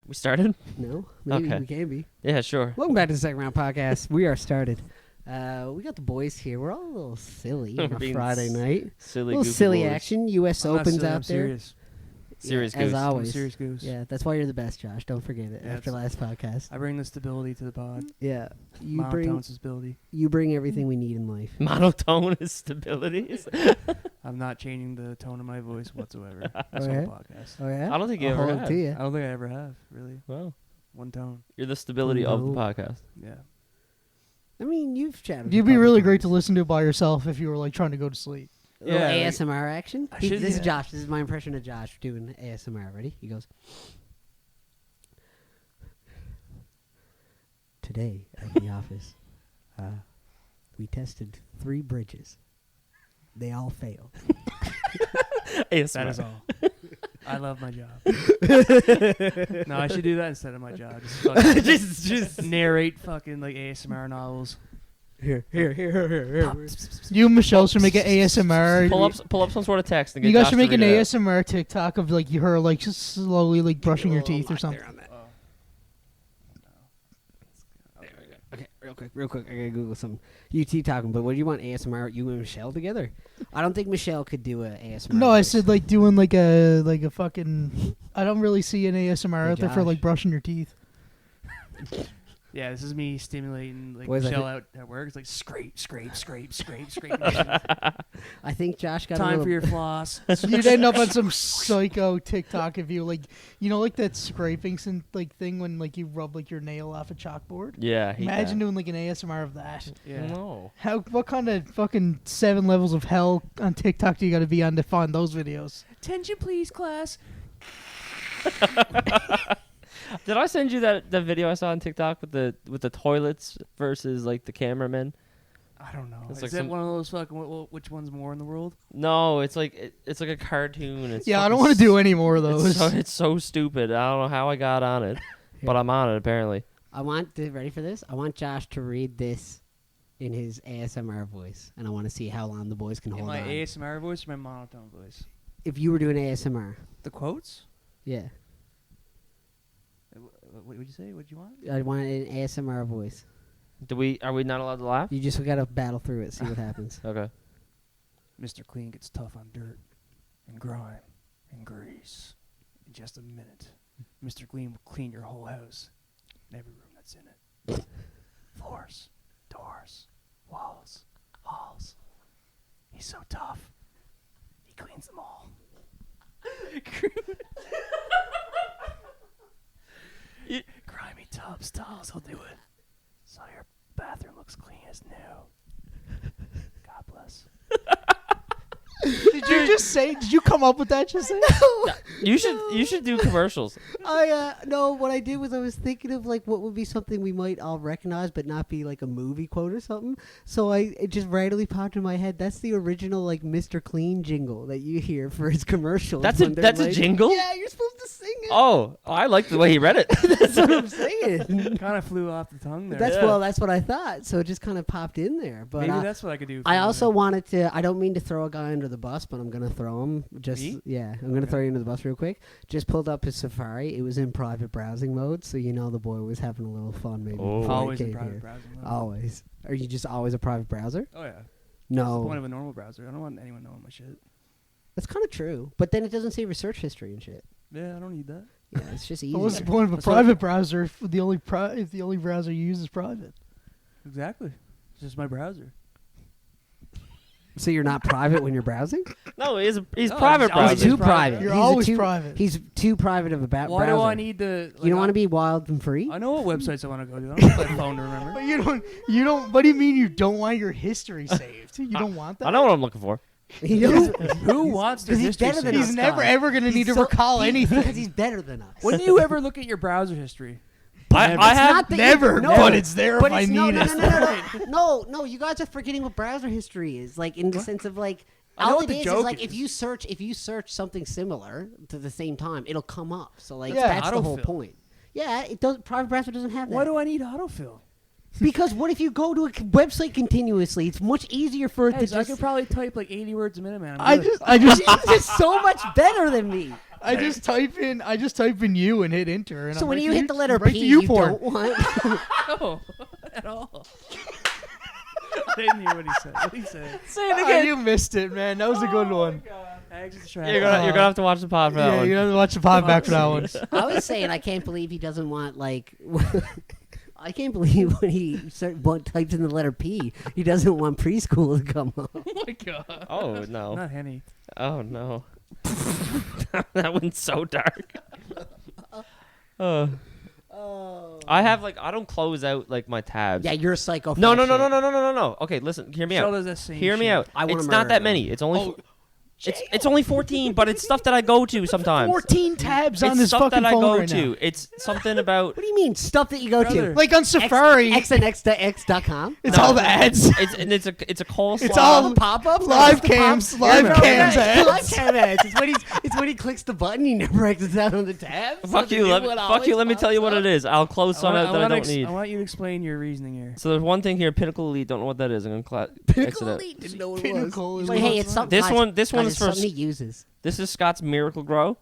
We started? No, maybe Okay. we can be. Yeah, sure. Welcome back to the Second Round Podcast. We are started. We got the boys here. We're all a little silly on a Being Friday night. Silly, A little goofy silly boys. action. U.S. I'm not Open's silly, out I'm there. serious. Serious Yeah, as goose. I'm a always. serious goose. Yeah, that's why you're the best, Josh. Don't forget it. Yeah, after it's- last podcast. I bring the stability to the pod. Yeah, you Monotone stability. bring everything we need in life. Monotone is stability. I'm not changing the tone of my voice whatsoever. This Oh, whole yeah? podcast. Oh yeah. I don't think you I'll ever hold it have. to I you. don't think I ever have, really. Well, One tone. you're the stability of the No. podcast. Yeah. I mean, you've chatted. You'd be really great to listen to by yourself if you were like trying to go to sleep. Yeah, Yeah, like- ASMR action. I should- This is yeah. Josh. This is my impression of Josh doing ASMR. Ready? He goes. Today at the office, we tested 3 bridges. They all failed. ASMR. That is all. I love my job. No, I should do that instead of my job. Just, fucking just narrate fucking like ASMR novels. Here. You and Michelle should make an ASMR. pull up some sort of text and get You guys Josh should to make an read it out. ASMR TikTok of like her like just slowly like brushing your teeth or something. Okay, real quick. I gotta Google some. You keep talking, but what do you want ASMR? You and Michelle together? I don't think Michelle could do a ASMR. No, I voice. said like doing like a fucking. I don't really see an ASMR Hey, out there for Josh. like brushing your teeth. Yeah, this is me stimulating like Boys, I Michelle thi- out at work. It's like scrape. I think Josh got a Time little. for your floss. You'd end up on some psycho TikTok if you like, you know, like that scraping like thing when like you rub like your nail off a chalkboard. Yeah, I hate Imagine that. doing like an ASMR of that. Yeah. No. What kind of fucking 7 levels of hell on TikTok do you got to be on to find those videos? Attention, please, class. Did I send you that video I saw on TikTok with the toilets versus like the cameramen? I don't know. It's Is like that some- one of those fucking which one's more in the world? No, it's like it's like a cartoon. It's Yeah, I fucking don't want to do any more of It's those. so, it's so stupid. I don't know how I got on it, but I'm on it apparently. I want ready for this. I want Josh to read this in his ASMR voice, and I want to see how long the boys can In hold my on. ASMR voice or my monotone voice? If you were doing ASMR, The quotes? yeah, What would you say? What'd you want? I want an ASMR voice. Are we not allowed to laugh? You just gotta battle through it, see what happens. Okay. Mr. Clean gets tough on dirt and grime and grease in just a minute. Mr. Clean will clean your whole house and every room that's in it. Floors, doors, walls. He's so tough. He cleans them all. Grimy tubs, towels, he'll do it. So your bathroom looks clean as new. God bless. Did you just say? Did you come up with that? Just say? You should do commercials. No, what I did was I was thinking of like what would be something we might all recognize, but not be like a movie quote or something. So it just randomly popped in my head. That's the original like Mr. Clean jingle that you hear for his commercials. That's when they're, a like- jingle. Yeah, you're supposed to sing it. Oh, I like the way he read it. That's what I'm saying. Kind of flew off the tongue there. That's what I thought. So it just kind of popped in there. But Maybe that's what I could do. I also wanted to. I don't mean to throw a guy under the bus, but I'm gonna throw him. Me? I'm gonna throw you under the bus real quick. Just pulled up his Safari. It was in private browsing mode, so you know the boy was having a little fun. Maybe Oh. before he always in came private here. browsing mode. Always. Are you just always a private browser? Oh yeah. That's the point No, of a normal browser. I don't want anyone knowing my shit. that's kind of true. But then it doesn't save your search history and shit. Yeah, I don't need that. Yeah, it's just easy. What's the point of a That's what- private browser if the only browser you use is private? Exactly. It's just my browser. So you're not private when you're browsing? No, he's No, private he's He's always browser. too private. You're He's always too, private. He's too private of a browser. Why do I need to? You don't want to be wild and free? I know what websites I want to go to. I don't have my phone to remember. But you don't. What do you mean you don't want your history saved? You don't want that? I know what I'm looking for. He knows- Who wants their Because he's history better than saved? us. He's never guys. ever gonna need to so- recall anything. Because he's better than us. When do you ever look at your browser history? I Never. have not that Never, no, but it's there but if I it's- need no, it. no, no, no, no, no. You guys are forgetting what browser history is. Like in the sense of like, I know all what it the is joke like is. if you search something similar to the same time, it'll come up. So like Yeah. that's the whole Autofill. point. Yeah, it does. Private browser doesn't have that. Why do I need autofill? Because what if you go to a website continuously? It's much easier for it Hey, to so I just. could probably type like 80 words a minute, man. I just It's just so much better than me. I just type in you and hit enter. And So I'm when right you to hit you- the letter right P, to you porn. don't want. No, at all. I didn't hear what he said. What he said? Say it Ah, again. you missed it, man. That was a good one. You're gonna have to watch the pod for that Yeah, one. you have to watch the pod back for that one. I was saying I can't believe he doesn't want like. I can't believe when he types in the letter P, he doesn't want preschool to come up. Oh my god. Oh no. Not Henny. Oh no. That went so dark. Oh. I have I don't close out my tabs. Yeah, you're a psycho. No. fat shit. No. Okay, listen. Hear me So out. does that same Hear me shit. out. I wanna It's not murder that him. many. It's only. It's only 14, but it's stuff that I go to sometimes. 14 tabs on It's this stuff fucking that I phone go right to. now. It's something about. What do you mean stuff that you go Brother. to? Like on Safari, xnx.com. it's No. all the ads. It's a coleslaw. It's all Pop-ups, live cams, live cams ads. Live cam ads. It's when he clicks the button, he never exits out on the tab. Fuck you. Let me tell you what it is. I'll close some out that I don't need. I want you to explain your reasoning here. So there's one thing here. Pinnacle Elite. Don't know what that is. I'm gonna exit it. Didn't know what Pinnacle is Wait, hey, it's something. This one is it's for. something he uses. This is Scott's Miracle Grow.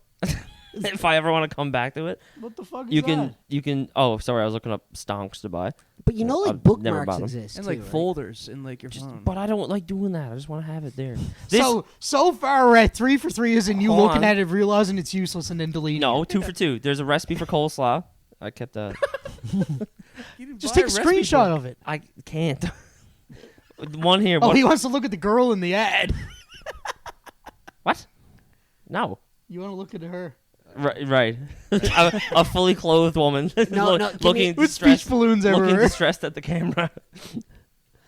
If I ever want to come back to it, What the fuck is you that? can. Oh, sorry, I was looking up stonks to buy. But you know, like I've never bookmarks bought 'em. exist And too, like right? folders in like your Just, phone. but I don't like doing that. I just want to have it there. This, So far we're at 3 for 3 is in you Hold looking on. at it, realizing it's useless, and then deleting no, it. 2 for 2. There's a recipe for coleslaw. I kept that. You didn't Just buy take a recipe screenshot book. of it. I can't. One here. Oh, one, he wants to look at the girl in the ad. what? No. You want to look at her. Right. a fully clothed woman. No, no, give me- looking With speech distressed. balloons Looking everywhere. distressed at the camera.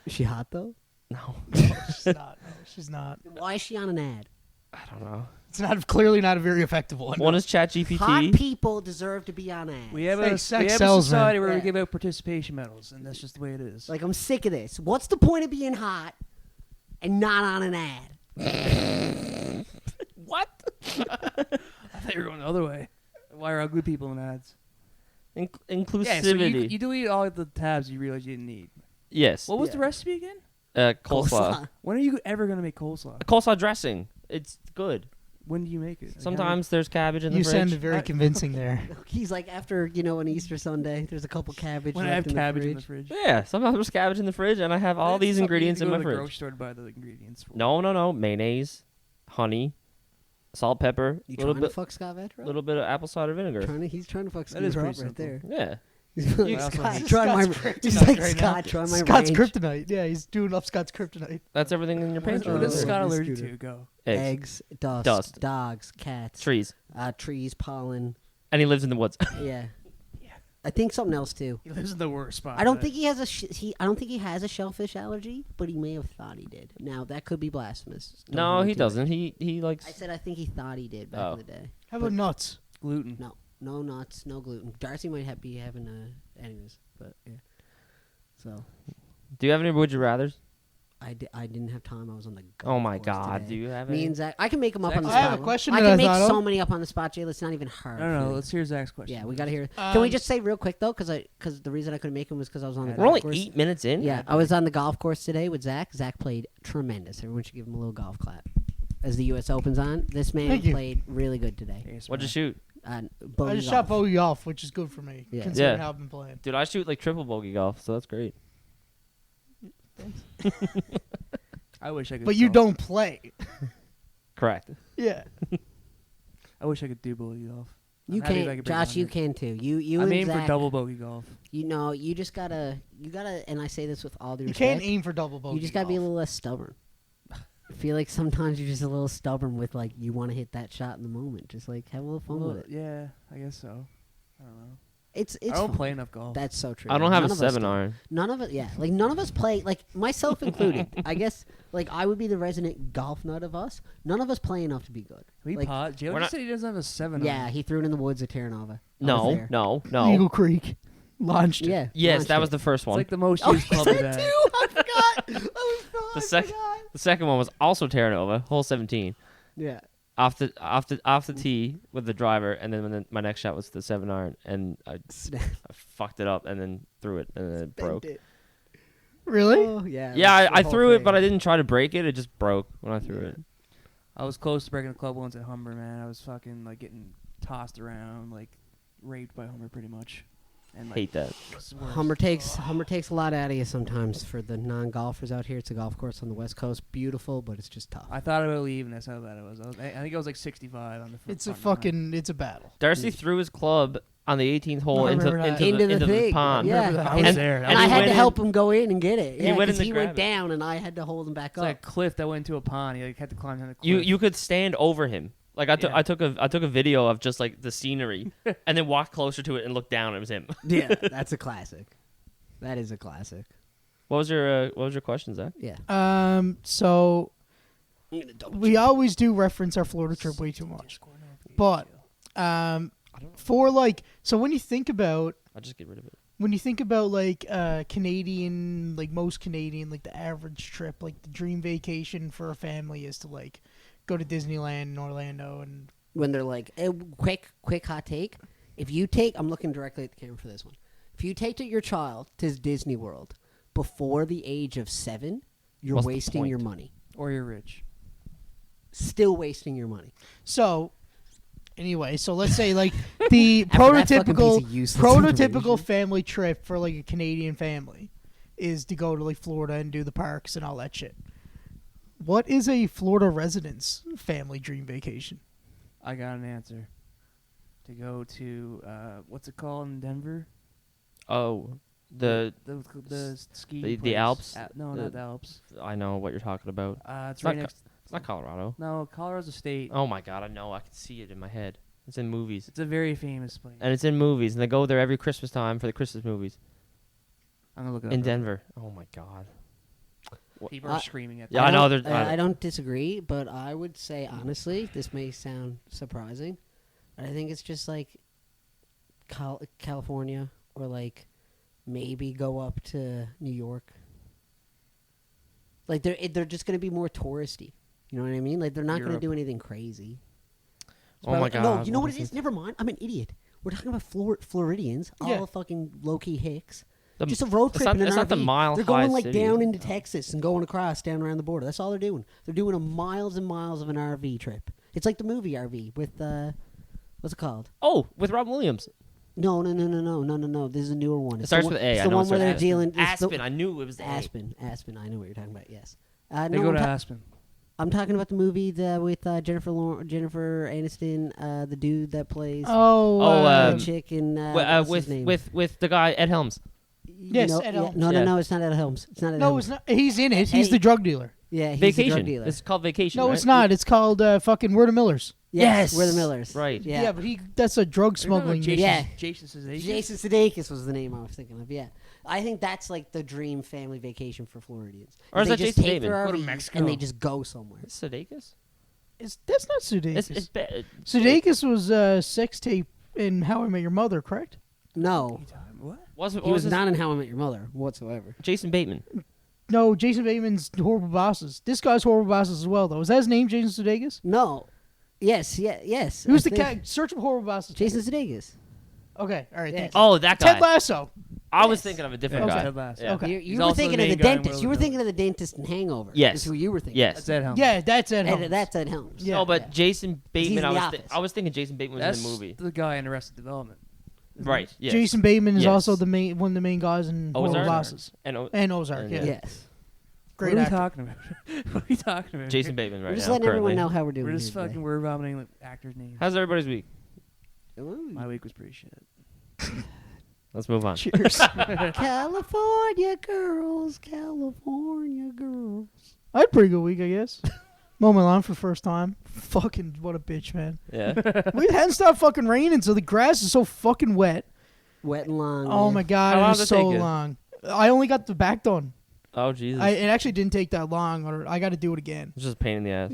Is she hot though? No. She's not. No, she's not. Why is she on an ad? I don't know. It's not clearly not a very effective one. One is ChatGPT. Hot people deserve to be on ads. We have Hey, a sex we have sells, a society man. where Yeah. we give out participation medals, and that's just the way it is. Like I'm sick of this. What's the point of being hot and not on an ad? What? I thought you were going the other way. Why are ugly people in ads? Inclusivity. Yeah, so you delete all the tabs you realize you didn't need. Yes. What was Yeah. the recipe again? Coleslaw. When are you ever gonna make coleslaw? Coleslaw dressing. It's good. When do you make it? Like, Sometimes there's cabbage in the You fridge. sounded very convincing there. He's like after an Easter Sunday. There's a couple cabbage. when I left have cabbage in in the the fridge. fridge. Yeah, sometimes there's cabbage in the fridge, and I have all That's these something ingredients you in go my to the fridge. grocery store to buy the ingredients for. No. Mayonnaise, honey, salt, pepper, You little trying to bit, fuck Scott Vetro? little bit of apple cider vinegar. He's trying to fuck That is Scott pretty up right there. simple. Yeah. He's like, I also Scott, hate try my. Scott's He's kryptonite like right now. Scott, try my Scott's range. kryptonite. Yeah, he's doing up Scott's kryptonite. That's everything in your pantry. What right is there. Scott This allergic scooter. to? Go. Eggs. Eggs, Dust. dogs, cats, Trees. trees, pollen. And he lives in the woods. Yeah. I think something else too. He lives in the worst spot. I don't think he has I don't think he has a shellfish allergy, but he may have thought he did. Now that could be blasphemous. Don't No, hold he to it. doesn't. He likes. I said I think he thought he did back Oh. in the day. How about nuts? gluten. No nuts, no gluten. Darcy might be having anyways, but yeah. So Do you have any would you rather's? I didn't have time. I was on the golf Oh my course God! today. Do you have Me any? and Zach, I can make them up on the I spot. have a question I that I can make thought so of. many up on the spot, Jay. It's not even hard. I don't know. Let's hear Zach's question. Yeah, we gotta hear. Can we just say real quick though, because the reason I couldn't make him was because I was on the We're golf only course. 8 minutes in. Yeah, I was on the golf course today with Zach. Zach played tremendous. Everyone should give him a little golf clap. As the U.S. Open's on, this man Thank you. played really good today. ASMR. What'd you shoot, I Bogey just golf. shot bogey golf, which is good for me, Yeah. considering Yeah. how I've been playing. dude? I shoot like triple bogey golf, so that's great. I wish I could. But you golf. don't play. Correct. Yeah. I wish I could do bogey golf. You I'm happy if I can, could bring Josh. it You on can too. You I'm and aiming Zach, for double bogey golf. You know, you just gotta. And I say this with all due You respect. can't aim for double bogey You just gotta be a golf. little less stubborn. I feel like sometimes you're just a little stubborn with like you want to hit that shot in the moment. Just like have a little fun with it. Yeah, I guess so. I don't know. It's I don't fun. play enough golf. That's so true. I don't have None a of us 7 do. iron. None of it, yeah. Like none of us play, like myself included. I guess like I would be the resident golf nut of us. None of us play enough to be good. we like, pot. Jalen we're just not- said he doesn't have a 7. Yeah, he threw it in the woods at Terranova. No. Eagle Creek launched it. Yeah. Yes, launched that it. was the first It's one. like the most Oh, used is club that we've had. too? I forgot. The second one was also Terra Nova, hole 17, Yeah. off the tee with the driver, and then my next shot was the 7 iron, and I fucked it up and then threw it, and then it broke. Really? Oh, yeah. Yeah, that's the I whole threw it, thing. but I didn't try to break it. It just broke when I threw it. I was close to breaking the club once at Humber, man. I was fucking like getting tossed around, like raped by Humber pretty much. And like, Hate that. it's the worst. Humber takes a lot out of you sometimes. For the non-golfers out here, it's a golf course on the West Coast, beautiful, but it's just tough. I thought about leaving. That's how bad it was. I think it was like 65 on the front. It's a front nine. it's a battle. Darcy threw his club on the 18th hole No, I into remember that. into the thing. pond. Yeah, Remember that. I was and, there. and And I he had went to in- help him go in and get it. He Yeah, went 'cause in to he grab went it. down, and I had to hold him back It's up. like a cliff that went into a pond. You like, had to climb down the cliff. You could stand over him. Like I took a video of just like the scenery, and then walked closer to it and looked down. It was him. Yeah, that's a classic. That is a classic. What was your question, Zach? Yeah. So we always do reference our Florida trip way too much, but for like, so when you think about I'll just get rid of it. like Canadian, like most Canadian, like the average trip, like the dream vacation for a family is to like go to Disneyland in Orlando and When they're like, quick hot take. If you I'm looking directly at the camera for this one. If you take your child to Disney World before the age of 7, you're What's the wasting point? your money. or you're rich. Still wasting your money. so. Anyway, so let's say like the After that fucking piece prototypical of useless prototypical information. family trip for like a Canadian family is to go to like Florida and do the parks and all that shit. What is a Florida resident's family dream vacation? I got an answer. To go to what's it called in Denver? Oh, the ski. the place. Alps? No, The- not the Alps. I know what you're talking about. It's not right Co- next. It's not Colorado. No, Colorado's a state. Oh my god, I know. I can see it in my head. It's in movies. It's a very famous place. And it's in movies, and they go there every Christmas time for the Christmas movies I'm gonna look it up. in real Denver. Oh my god. quick. People are screaming at. Yeah, I know. I don't disagree, but I would say honestly, this may sound surprising, but I think it's just like California or like maybe go up to New York. Like they're just gonna be more touristy. You know what I mean? Like they're not gonna Europe. do anything crazy. Oh my god. No, you know what it is? Never mind. I'm an idiot. We're talking about Floridians, Yeah. all fucking low key hicks. The- Just a road it's trip not- in an it's RV. not the mile They're going high like city. down into Texas and going across down around the border. That's all they're doing. They're doing a miles and miles of an RV trip. It's like the movie RV with what's it called? Oh, with Rob Williams. No. This is a newer one. It starts with A. It's I the know one it where starts they're with dealing. it's the- Aspen. I knew it was the A. Aspen. I know what you're talking about. Yes. They no, go I'm to ta- Aspen. I'm talking about the movie with Jennifer Aniston, the dude that plays the chick in what's his name? with the guy Ed Helms. Yes, No, Ed yeah, Helms. no, Yeah. no, it's not Ed Helms. It's not Ed no, Helms. it's not. He's in it. He's Hey. the drug dealer. Yeah, he's the drug Vacation. dealer. It's called Vacation. No, right? it's not. It's called fucking We're the Millers. Yes, we're the Millers. Right. Yeah. But that's a drug smuggling. Jason, Yeah. Jason Sudeikis. Jason Sudeikis was the name I was thinking of. Yeah, I think that's like the dream family vacation for Floridians. Or is they that just Jason take their Bateman? Go to RVs Mexico. and they just go somewhere. It's Sudeikis. That's not Sudeikis. It's bad. Sudeikis was sex tape in How I Met Your Mother, correct? No, What? he was not in How I Met Your Mother whatsoever. Jason Bateman. No, Jason Bateman's Horrible Bosses. This guy's Horrible Bosses as well, though. Is that his name, Jason Sudeikis? No, yes. Who's I the think- cat? Search for Horrible Bosses. Jason Sudeikis. Okay, all right. Yeah. Thank you. Oh, that guy. Ted Lasso. I was Yes. thinking of a different Okay. guy. Ted Lasso. Yeah. Okay. You He's were also thinking the of the main guy in dentist. You were World thinking of the dentist in Hangover. Yes. is who you were thinking. Yes. That's Ed Helms. Yeah, that's Ed Helms. That's Ed Helms. Yeah. No, but Yeah. Jason Bateman. in I The was Office. I was thinking Jason Bateman was That's in the movie. the guy in Arrested Development. isn't Right. it? Yes. Jason Bateman is Yes. also one of the main guys in Horrible Ozark? Bosses. And And Ozark, And, yeah. Yes. Great What are we actor. talking about? What are we talking about? Jason Bateman right We're just now. letting everyone currently. know how we're doing. We're just here today. fucking word vomiting like actors' names. How's everybody's week? Ooh. My week was pretty shit. Let's move on. Cheers. California girls. I had a pretty good week, I guess. Mowed my lawn for the first time. Fucking, what a bitch, man. Yeah. We hadn't stopped fucking raining, so the grass is so fucking wet. Wet and long. Oh man. my god, How it long was did it so take you? long. I only got the back done. Oh Jesus. It actually didn't take that long, or I got to do it again. It's just a pain in the ass.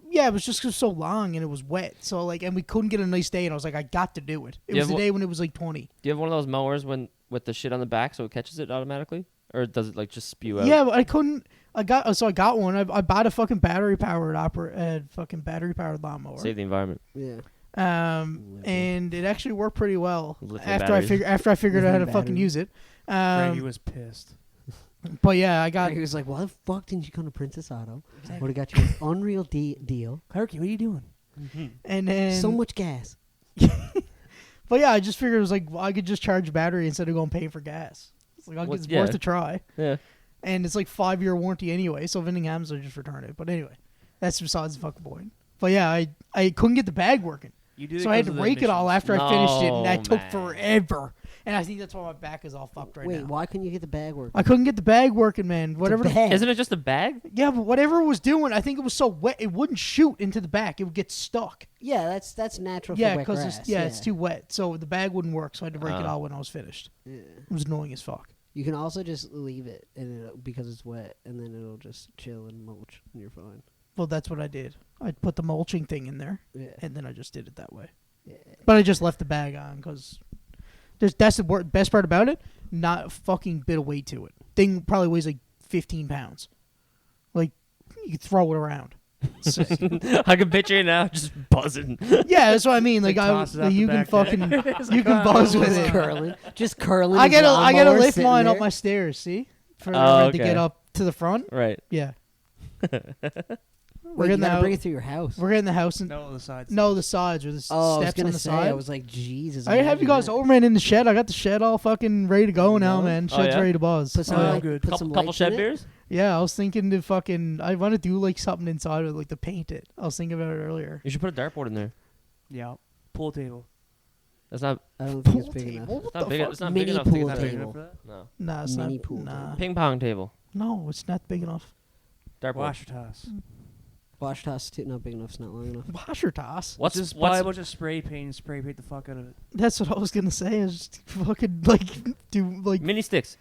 Yeah, it was just 'cause so long and it was wet. So like, and we couldn't get a nice day, and I was like, I got to do it. It You was have the day when it was like 20. Do you have one of those mowers with the shit on the back so it catches it automatically, or does it like just spew out? Yeah, but I couldn't. I got one. I bought a fucking battery powered lawnmower. Save the environment. Yeah. And it actually worked pretty well Lithium after batteries. I figured out how to Lithium fucking batteries. use it. Greggy was pissed. But yeah, I got He was like, "Why the fuck didn't you come to Princess Auto? Would have got you an unreal deal. Clarky, what are you doing? and then So much gas." But yeah, I just figured it was like I could just charge battery instead of going paying for gas. It's like it's Yeah. worth a try. Yeah. And it's like 5-year warranty anyway, so if anything happens, I just return it. But anyway, that's besides the fucking point. But yeah, I couldn't get the bag working, You do so I had to rake it all after I finished it, and that No, took man. forever. And I think that's why my back is all fucked right Wait, now. why couldn't you get the bag working? I couldn't get the bag working, man. Whatever. bag. Isn't it just a bag? Yeah, but whatever it was doing, I think it was so wet it wouldn't shoot into the back. It would get stuck. Yeah, that's natural Yeah, for wet because grass. it's too wet, so the bag wouldn't work. So I had to break it Oh. all when I was finished. Yeah. It was annoying as fuck. You can also just leave it because it's wet, and then it'll just chill and mulch, and you're fine. Well, that's what I did. I put the mulching thing in there, Yeah. and then I just did it that way. Yeah. But I just left the bag on because that's the best part about it. Not a fucking bit of weight to it. Thing probably weighs like 15 pounds. Like you could throw it around. So- I can picture it now, just buzzing. yeah, that's what I mean. Like toss it out the you can back fucking there. you can buzz with Just it. curling. Just curling. I his gotta lawnmower lift sitting mine there. up my stairs. See, for Oh, to okay. get up to the front. Right. Yeah, Wait, getting you gotta the bring it through your house. we're getting the house and No, the sides. no, the sides or the Oh, I was steps gonna on the say. side. I was like, Jesus. I have you guys over, man, in the shed. I got the shed all fucking ready to go now, No? man. Oh, Shed's yeah? ready to buzz. Put some, Oh, like, good. put some Couple lights shed in it. beers? Yeah, I was thinking to fucking. I want to do like something inside of it, like to paint it. I was thinking about it earlier. You should put a dartboard in there. Yeah. Pool table. That's not. I don't think it's Pool big table? enough. What It's not the big. fuck? It's not Mini big enough to pool get Not that big table. enough for that? No. Nah, it's Mini not. pool Nah. table. Ping pong table. No, it's not big enough. Dartboard. Washer toss. Wash toss too not big enough. It's not long enough. Washer toss. What's Just buy a what's bunch of spray paint and spray paint the fuck out of it. That's what I was gonna say. Is just fucking like do like. mini sticks?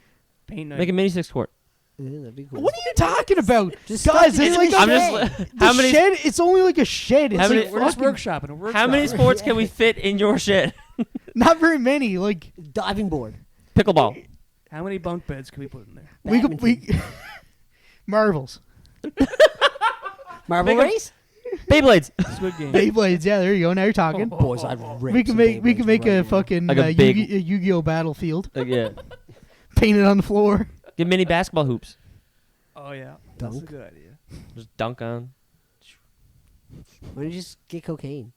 Paint night. Make a mini sticks court. Yeah, that'd be cool. What are you talking about, Just guys? stuff It's in like the a I'm shed. just. the How many? shed. It's only like a shed. It's How like many- We're just fucking- workshopping. We're workshopping. How many sports can we fit in your shed? Not very many. Like Diving board. Pickleball. How many bunk beds can we put in there? we could we marbles, Marble Make a- race. Beyblades. Squid game. Beyblades. Yeah, there you go. Now you're talking. Boys, I'd rip We can some make Beyblades a right now. fucking Like a big- Yu-Gi-Oh battlefield Yeah. painted on the floor. Get mini basketball hoops. Oh yeah. That's a Dunk. good idea. Just dunk on. Why don't you just get cocaine?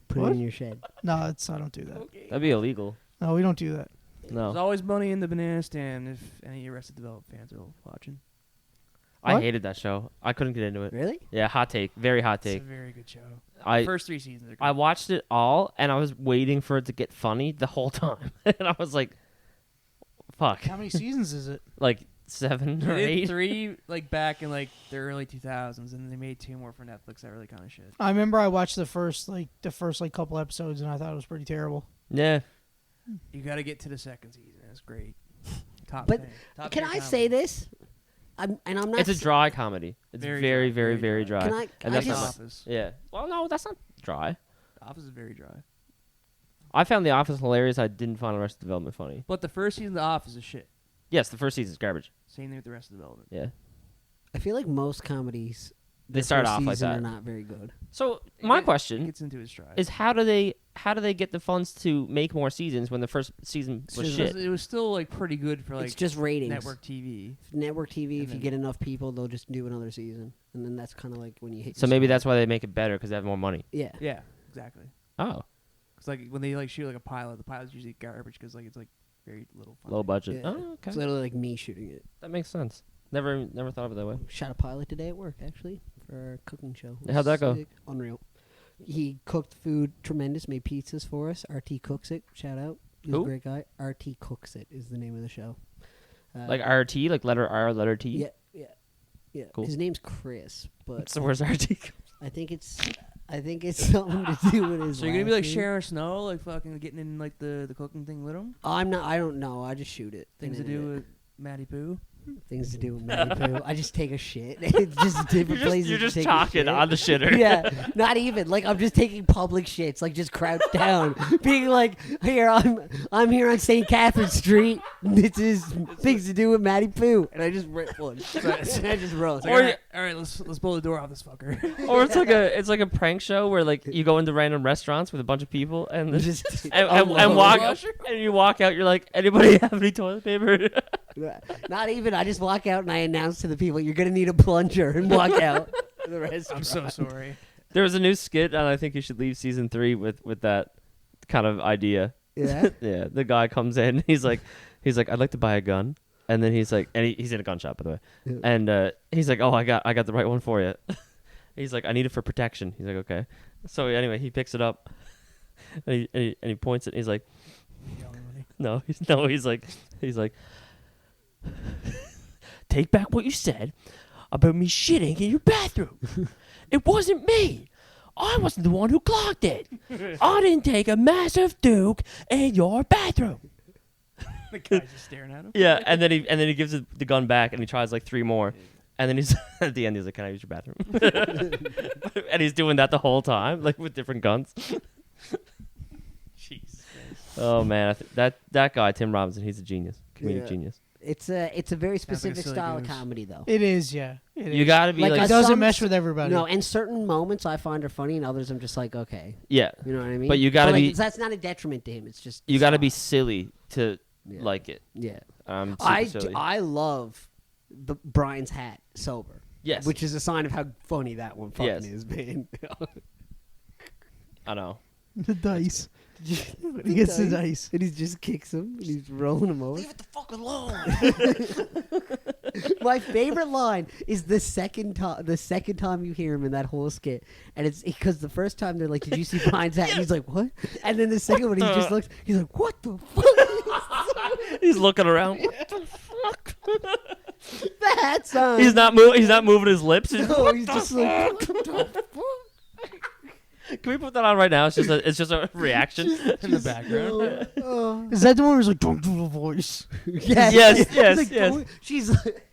Put What? it in your shed. No, I don't do that. That'd be illegal. No, we don't do that. There's No. always money in the banana stand if any Arrested Development fans are watching. I What? hated that show. I couldn't get into it. Really? Yeah, hot take. Very hot It's a take. very good show. I First 3 seasons are good. I watched it all and I was waiting for it to get funny the whole time. And I was like, fuck. How many seasons is it? Like 7 or They did 8. 3 like back in like the early 2000s, and then they made 2 more for Netflix. That really kind of shit. I remember I watched the first couple episodes and I thought it was pretty terrible. Yeah. You got to get to the second season. It's great. Top But 10. Top Can 10 I comedy. say this? I'm not. It's a s- dry comedy. It's Very very, dry, very, very very dry. dry. Can I? And I that's The not just, Office. Yeah. Well, no, that's not dry. The Office is very dry. I found The Office hilarious. I didn't find Arrested Development funny. But the first season of The Office is shit. Yes, the first season's garbage. Same thing with the rest of Development. Yeah. I feel like most comedies. They the start first off like season that. Are not very good. So my It question gets into its stride. is how do they get the funds to make more seasons when the first season was shit? It was still like pretty good for like It's just ratings. network TV. Network TV. And If you then- get enough people, they'll just do another season, and then that's kind of like when you hit. So your maybe stride. that's why they make it better because they have more money. Yeah. Yeah, exactly. Oh, Because like when they like shoot like a pilot, the pilot's usually garbage because like it's like very little fun. low budget. Yeah. Oh, okay. It's literally like me shooting it. That makes sense. Never thought of it that way. Shot a pilot today at work, actually, for a cooking show. It How'd that was go? sick. Unreal. He cooked food tremendous, made pizzas for us. RT Cooks It, shout out. He's Who? a great guy. RT Cooks It is the name of the show. Like RT, like letter R, letter T. Yeah, yeah. Cool. His name's Chris, but So where's RT? I think it's something to do with his. So you're gonna be like last name. Sharon Snow, like fucking getting in like the cooking thing with him. I'm not. I don't know. I just shoot it. Things to and do edit it. with Maddie Pooh. Things to do with Matty Poo. I just take a shit. It's just different places. You're to just take a talking shit. on the shitter. Yeah, not even like I'm just taking public shits, like just crouched down, being like, "Here, I'm here on St. Catherine Street, This is things to do with Matty Poo, and I just ripped one. And I just rolled. Or all right, let's blow the door off this fucker. Or it's like a prank show where like you go into random restaurants with a bunch of people and and you walk out. You're like, anybody have any toilet paper? Not even. I just walk out and I announce to the people, "You're gonna need a plunger," and walk out. The restaurant. I'm so sorry. There was a new skit, and I think you should leave season 3 with that kind of idea. Yeah. Yeah. The guy comes in. He's like, I'd like to buy a gun. And then he's like, and he's in a gun shop, by the way. Yeah. And he's like, oh, I got the right one for you. He's like, I need it for protection. He's like, okay. So anyway, he picks it up, and he points it. And he's like, he's like, take back what you said about me shitting in your bathroom. It wasn't me. I wasn't the one who clogged it. I didn't take a massive Duke in your bathroom. The guy's just staring at him. Yeah, and then he gives the gun back and he tries like 3 more, and then he's at the end he's like, "Can I use your bathroom?" And he's doing that the whole time, like with different guns. Jeez. Oh man, that guy Tim Robinson, he's a genius, comedic genius. It's a very Sounds like a specific silly style of goose. comedy, though. It is, yeah. It You is. gotta be Like, like, I It doesn't some- mesh with everybody. No, and certain moments I find are funny, and others I'm just like, okay, yeah, you know what I mean. But you gotta like, be- That's not a detriment to him. It's just you gotta be style. silly to Yeah. like it. Yeah. Super silly. I love the Brian's hat sober. Yes. Which is a sign of how funny that one fucking Yes. is, man. I know. the dice. He gets the dice. And he just kicks him, and he's rolling him over. Leave it the fuck alone. My favorite line is the second time you hear him in that whole skit, and it's because the first time they're like, "Did you see Brian's hat?" And he's like, "What?" And then the second one, he just looks. He's like, "What the fuck?" He's looking around. What the fuck? The hat's on. He's not moving his lips. No, he's just like, "What the fuck?" Can we put that on right now? It's just a reaction. In the background. Oh. Is that the one where he's like, don't do the voice? Yes, He's like, yes. She's like,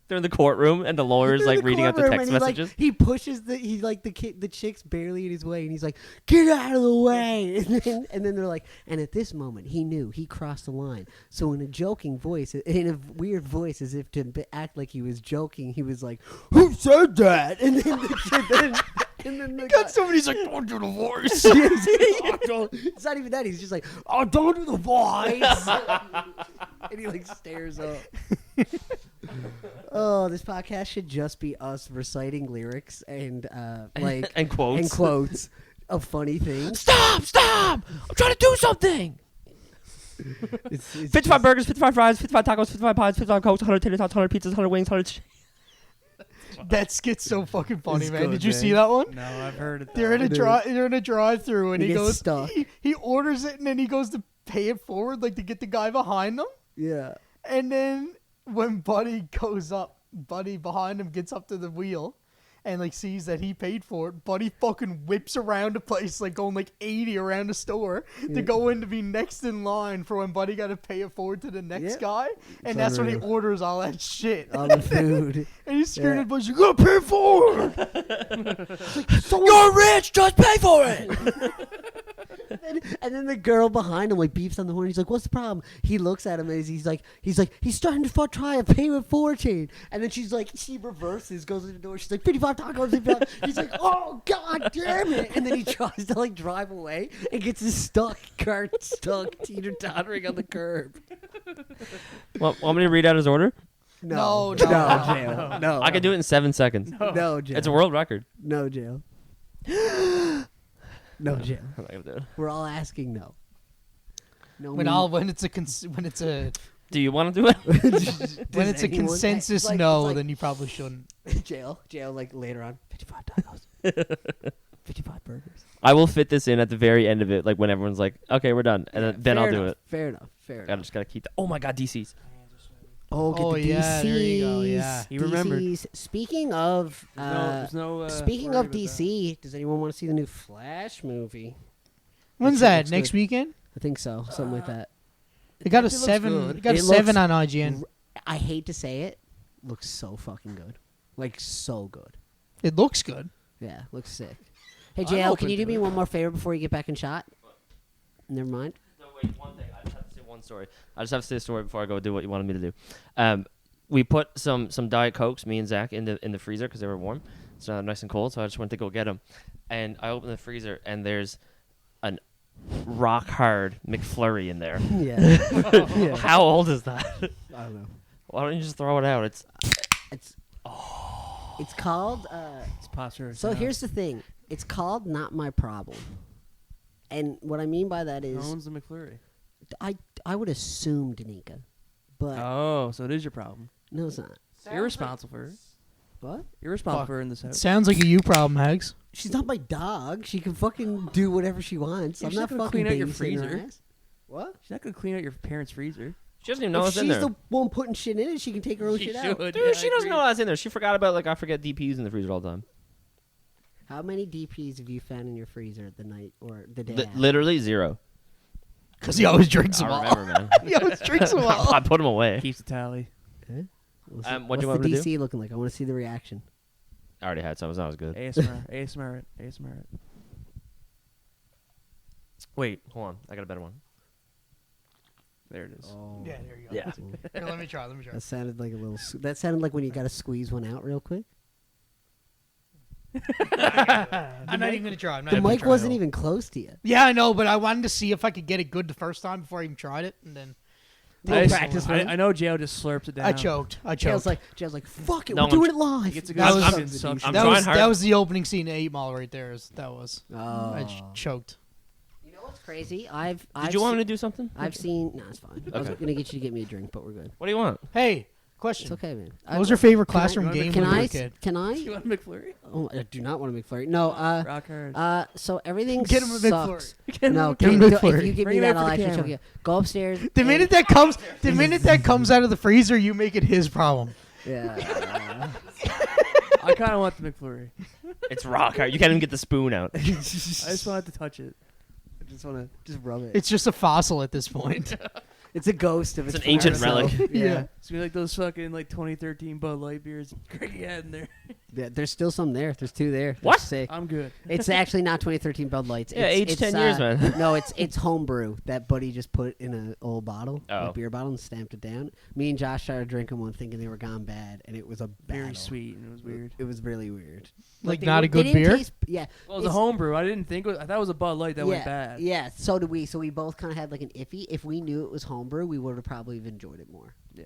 They're in the courtroom and the lawyer's like reading out the courtroom, text and messages. He pushes the chick's barely in his way, and he's like, "Get out of the way!" And then they're like, and at this moment, he knew he crossed the line. So in a joking voice, in a weird voice, as if to act like he was joking, he was like, "Who said that?" And then the guy, Somebody's like, don't do the voice. it's not even that. He's just like, "Oh, don't do the voice," and he like stares up. Oh, this podcast should just be us reciting lyrics and like and quotes. and quotes of funny things. Stop! I'm trying to do something. It's 55 burgers, 55 fries, 55 tacos, 55 pies, 55 cokes, 100 tater tots, 100 pizzas, 100 wings, 100. That skit's so fucking funny, It's man. good, Did you man. see that one? No, I've heard it. They're in a drive-through, and He he gets goes. stuck. He orders it, and then he goes to pay it forward, like to get the guy behind him. Yeah. And then when Buddy behind him gets up to the wheel and like sees that he paid for it, Buddy fucking whips around the place, like going like 80 around the store to go in to be next in line for when Buddy got to pay it forward to the next Yeah. guy. And that's when he unreal. orders all that shit. On the food. And he's screaming Yeah. at Buddy, you gotta pay for it! You're rich, just pay for it. And then the girl behind him like beeps on the horn. He's like, "What's the problem?" He looks at him and he's like, he's starting to try a payment fortune. And then she's like, she reverses, goes to the door. She's like, 55 tacos. 55. He's like, "Oh God damn it!" And then he tries to like drive away and gets his cart stuck teeter tottering on the curb. Want me to read out his order? No, jail. No, I can do it in 7 seconds. No jail. It's a world record. No jail. No jail. I'm not gonna do it. We're all asking no. No. When it's a Do you want to do it? when it's a consensus no, then you probably shouldn't. jail, like later on. 55 tacos. 55 burgers. I will fit this in at the very end of it, like when everyone's like, "Okay, we're done," and then I'll do it. Fair enough. I just gotta keep. Oh my God, DC's. Oh, get Oh, the yeah, DCs. there you go, yeah. He remembered. DCs. Speaking of, There's no speaking worry of about that. DC, does anyone want to see the new Flash movie? When's Sure that? looks Next good. weekend? I think so, something like that. It got a It looks 7. good. It got a It 7 looks on IGN. I hate to say it, looks so fucking good, like so good. It looks good. Yeah, looks sick. Hey, I'm JL, open can you to do me it. one more favor before you get back in shot? Never mind. No, wait. One thing. I just have to say one story. I just have to say a story before I go do what you wanted me to do. We put some Diet Cokes, me and Zach, in the freezer because they were warm. So nice and cold. So I just went to go get them, and I opened the freezer and there's an rock hard McFlurry in there. Yeah. How old is that? I don't know. Why don't you just throw it out? It's called. It's preposterous. So here's the thing. It's called Not My Problem. And what I mean by that Who is, owns the McFlurry? I would assume Danica, but Oh, so it is your problem. no, it's not. You're responsible for it. What? You're responsible Fuck. for her in this house. Sounds like a you problem, Hags. She's not my dog. She can fucking do whatever she wants. Yeah, I'm she's not not gonna fucking clean out your babysitting her freezer. ass. What? She's not gonna clean out your parents' freezer. She doesn't even know If what's in she's there. the one putting shit in it, she can take her own She shit out. should. Dude, Yeah, she I doesn't agree. know what's in there. She forgot about, like, I forget DPs in the freezer all the time. How many DPs have you found in your freezer the night or the day? after? Literally 0. Because he always drinks I them all. remember, man. He always drinks them all. I put them away. Keeps the tally. What's What do you want the me to DC looking like? I want to see the reaction. I already had some. That was good. ASMR it. ASMR it. Wait, hold on. I got a better one. There it is. Oh. Yeah, there you go. Yeah. Here, let me try. That sounded like a little. That sounded like when you got to squeeze one out real quick. I'm not even going to try. I'm not The even gonna mic try wasn't at all. even close to you. Yeah, I know, but I wanted to see if I could get it good the first time before I even tried it, and then I know Joe just slurps it down. I choked. Jail's like, fuck it, No, we're doing it live. He gets a good That was- fucking suction. I'm that trying was hard. that was the opening scene of 8 Mile right there. That was Oh. I choked. You know what's crazy? I've Did you want me to do something? I've seen. No, it's fine. I was Okay. gonna get you to get me a drink, but we're good. What do you want? Hey, It's question. okay, man. What was your favorite Can I- classroom game Can when you were I? a kid? Can You I? want a McFlurry? Oh, I do not want to McFlurry. No. Rock hard. So everything Get him a sucks. Get No, him Get him can- a if McFlurry. you give Bring me it that, out I'll for the actually choke camera. you. Go upstairs. The minute that comes out of the freezer, you make it his problem. Yeah. I kind of want the McFlurry. It's rock hard. You can't even get the spoon out. I just wanted to touch it. I just want to rub it. It's just a fossil at this point. It's a ghost of It's its an ancient former self. relic. Yeah. It's gonna be like those fucking like 2013 Bud Light beers. Craig had in there. Yeah, there's still some there. There's 2 there. They're What? Sick. I'm good. It's actually not 2013 Bud Lights. Yeah, it's, aged it's, 10 years, man. No, it's homebrew that Buddy just put in an old bottle, Oh. a beer bottle, and stamped it down. Me and Josh started drinking one, thinking they were gone bad, and it was a Very battle. sweet and it was weird. It was really weird. Like they not were- a good they didn't beer? taste- yeah. Well, it was a It's- homebrew. I didn't think. I thought it was a Bud Light that yeah, went bad. Yeah, so did we. So we both kind of had like an iffy. If we knew it was homebrew, we would have probably enjoyed it more. Yeah.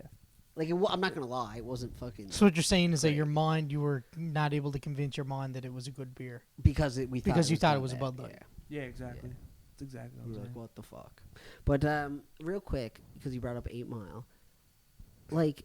Like I'm not gonna lie, it wasn't fucking So what you're saying is that Right. your mind, you were not able to convince your mind that it was a good beer. because we Because you thought it gone was a bad. Bud Light. Yeah. Yeah, exactly. That's exactly what We I'm were like, saying. what the fuck? But real quick, because you brought up 8 Mile, like,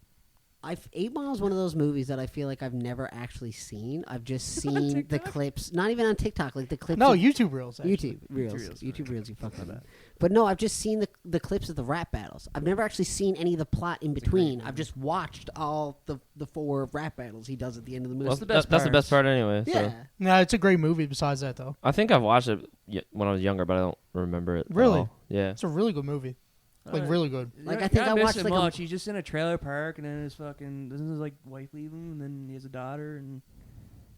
8 Mile is one of those movies that I feel like I've never actually seen. I've just seen the clips, not even on TikTok, like the clips. No, of YouTube reels. actually. YouTube reels, Reels, YouTube right. reels. You fucking that. But no, I've just seen the clips of the rap battles. I've never actually seen any of the plot in a great between. movie. I've just watched all the 4 rap battles he does at the end of the movie. Well, the best that's the best part anyway. So. yeah. No, it's a great movie. Besides that, though, I think I've watched it when I was younger, but I don't remember it. at Really? all. Yeah. it's a really good movie. Like Alright. really good. Like, You're I think not I watched, missing like, a- much. He's just in a trailer park, and then his fucking doesn't his like wife leave him, and then he has a daughter, and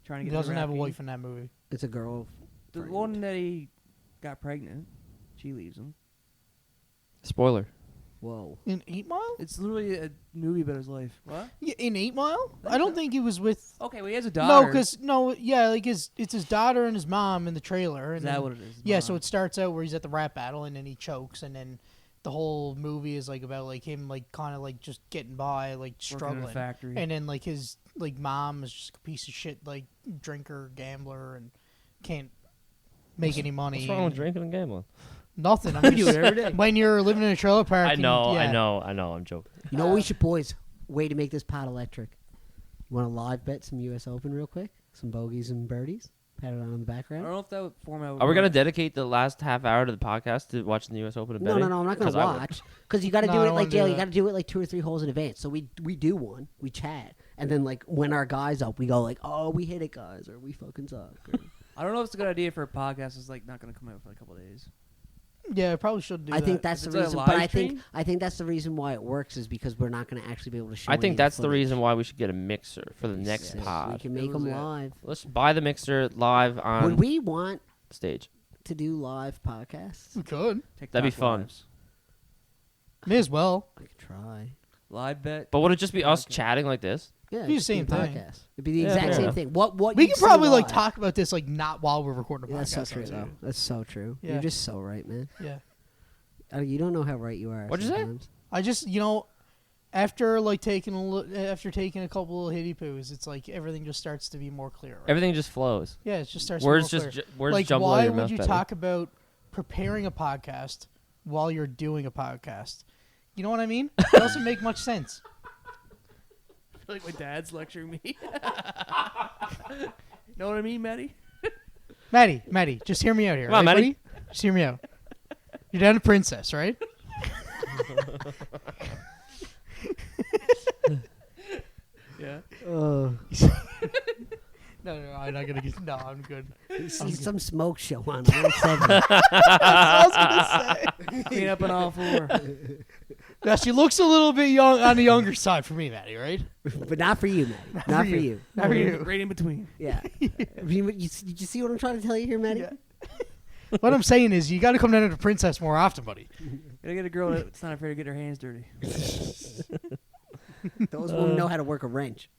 trying to He get. doesn't the have a rap wife game. in that movie. It's a girl. The friend. one that he got pregnant, she leaves him. Spoiler. Whoa. In 8 Mile? It's literally a movie about his life. What? Yeah, in 8 Mile? I don't think he was with. Okay, well he has a No, daughter. because like it's his daughter and his mom in the trailer. Is And that then- what it is? Yeah, Mom. so it starts out where he's at the rap battle and then he chokes and then the whole movie is like about like him like kind of like just getting by, like Working in a struggling. factory. And then like his like mom is just a piece of shit, like drinker, gambler, and can't make any money. What's wrong with drinking and gambling? Nothing. I I mean, do it every day. when you're living in a trailer park. I and- know, yeah. I know. I'm joking. You know what we should, boys? Way to make this pot electric. You want to live bet some U.S. Open real quick? Some bogeys and birdies? Pat it on in the I don't background? know if that would format. Would Are we work. gonna dedicate the last half hour to the podcast to watching the U.S. Open and No, betting? no, I'm not going 'Cause to I would. watch. Because you got to No, do I it don't like wanna do Dale. You that. got to do it like 2 or 3 holes in advance. So we do one, we chat, and then like when our guys up, we go like, oh, we hit it, guys, or we fucking suck. Or, I don't know if it's a good idea for a podcast. It's like not going to come out for a couple days. Yeah, I probably should do I that. think that's If the it's a reason. But live stream? I think that's the reason why it works is because we're not going to actually be able to show. I any think of that's the footage. reason why we should get a mixer for the next Yes, we pod. can make It them was live. Let's buy the mixer live on Would we want stage. to do live podcasts? we could. That'd be TikTok fun. lives. May as well. I could try. Live bet. But would it just be us Okay. chatting like this? Yeah, It'd be the just do a same thing. podcast. It'd be the Yeah, exact fair same enough. thing. What We you'd could see probably like live. talk about this like not while we're recording a Yeah, podcast. that's so true, too. though. That's so true. Yeah. You're just so right, man. Yeah. You don't know how right you are. What'd you say? sometimes. I just after like taking a couple of hitty poos, it's like everything just starts to be more clear. Right? Everything just flows. Yeah, it just starts. Words to be more just clear. words like jumble out of why your would mouth you better. talk about preparing a podcast while you're doing a podcast? You know what I mean? It doesn't make much sense. I feel like my dad's lecturing me. Know what I mean, Maddie? Maddie, just hear me out here. Come on, right, Maddie. buddy? Just hear me out. You're down to Princess, right? Yeah. No, I'm not gonna get. No, I'm good. See some smoke show on. All segment. I was gonna say. Clean up on all four. Now she looks a little bit young on the younger side for me, Maddie. Right? But not for you, Maddie. Not for you. Not for you. Right in between. Yeah. I mean, did you see what I'm trying to tell you here, Maddie? Yeah. What I'm saying is, you got to come down to the Princess more often, buddy. Gotta get a girl that's not afraid to get her hands dirty. Those women know how to work a wrench.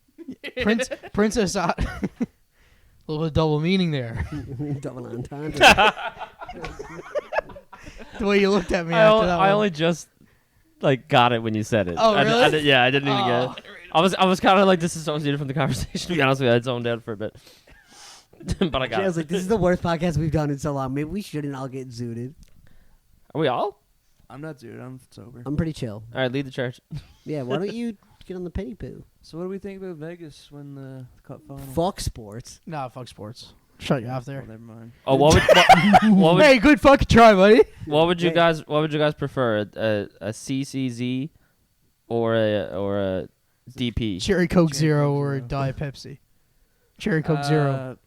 Princess. A little bit of double meaning there. Double entendre. The way you looked at me after that I one. only just like got it when you said it. Oh, really? I didn't even get it. I was kind of like disassociated from the conversation. To be honest with you, I zoned out for a bit. But I got I was it. like, this is the worst podcast we've done in so long. Maybe we shouldn't all get zooted. Are we all? I'm not, dude. I'm sober. I'm pretty chill. All right, lead the church. Yeah, why don't you get on the penny poo? So what do we think about Vegas when the cup final? Fuck sports. Nah, fuck sports. Shut you off there. Well, never mind. Oh, what would Hey, good fucking try, buddy. what would you Hey. guys prefer? A CCZ or a DP? Cherry Coke Cherry Zero Coke or Zero. Diet Pepsi. Cherry Coke Zero.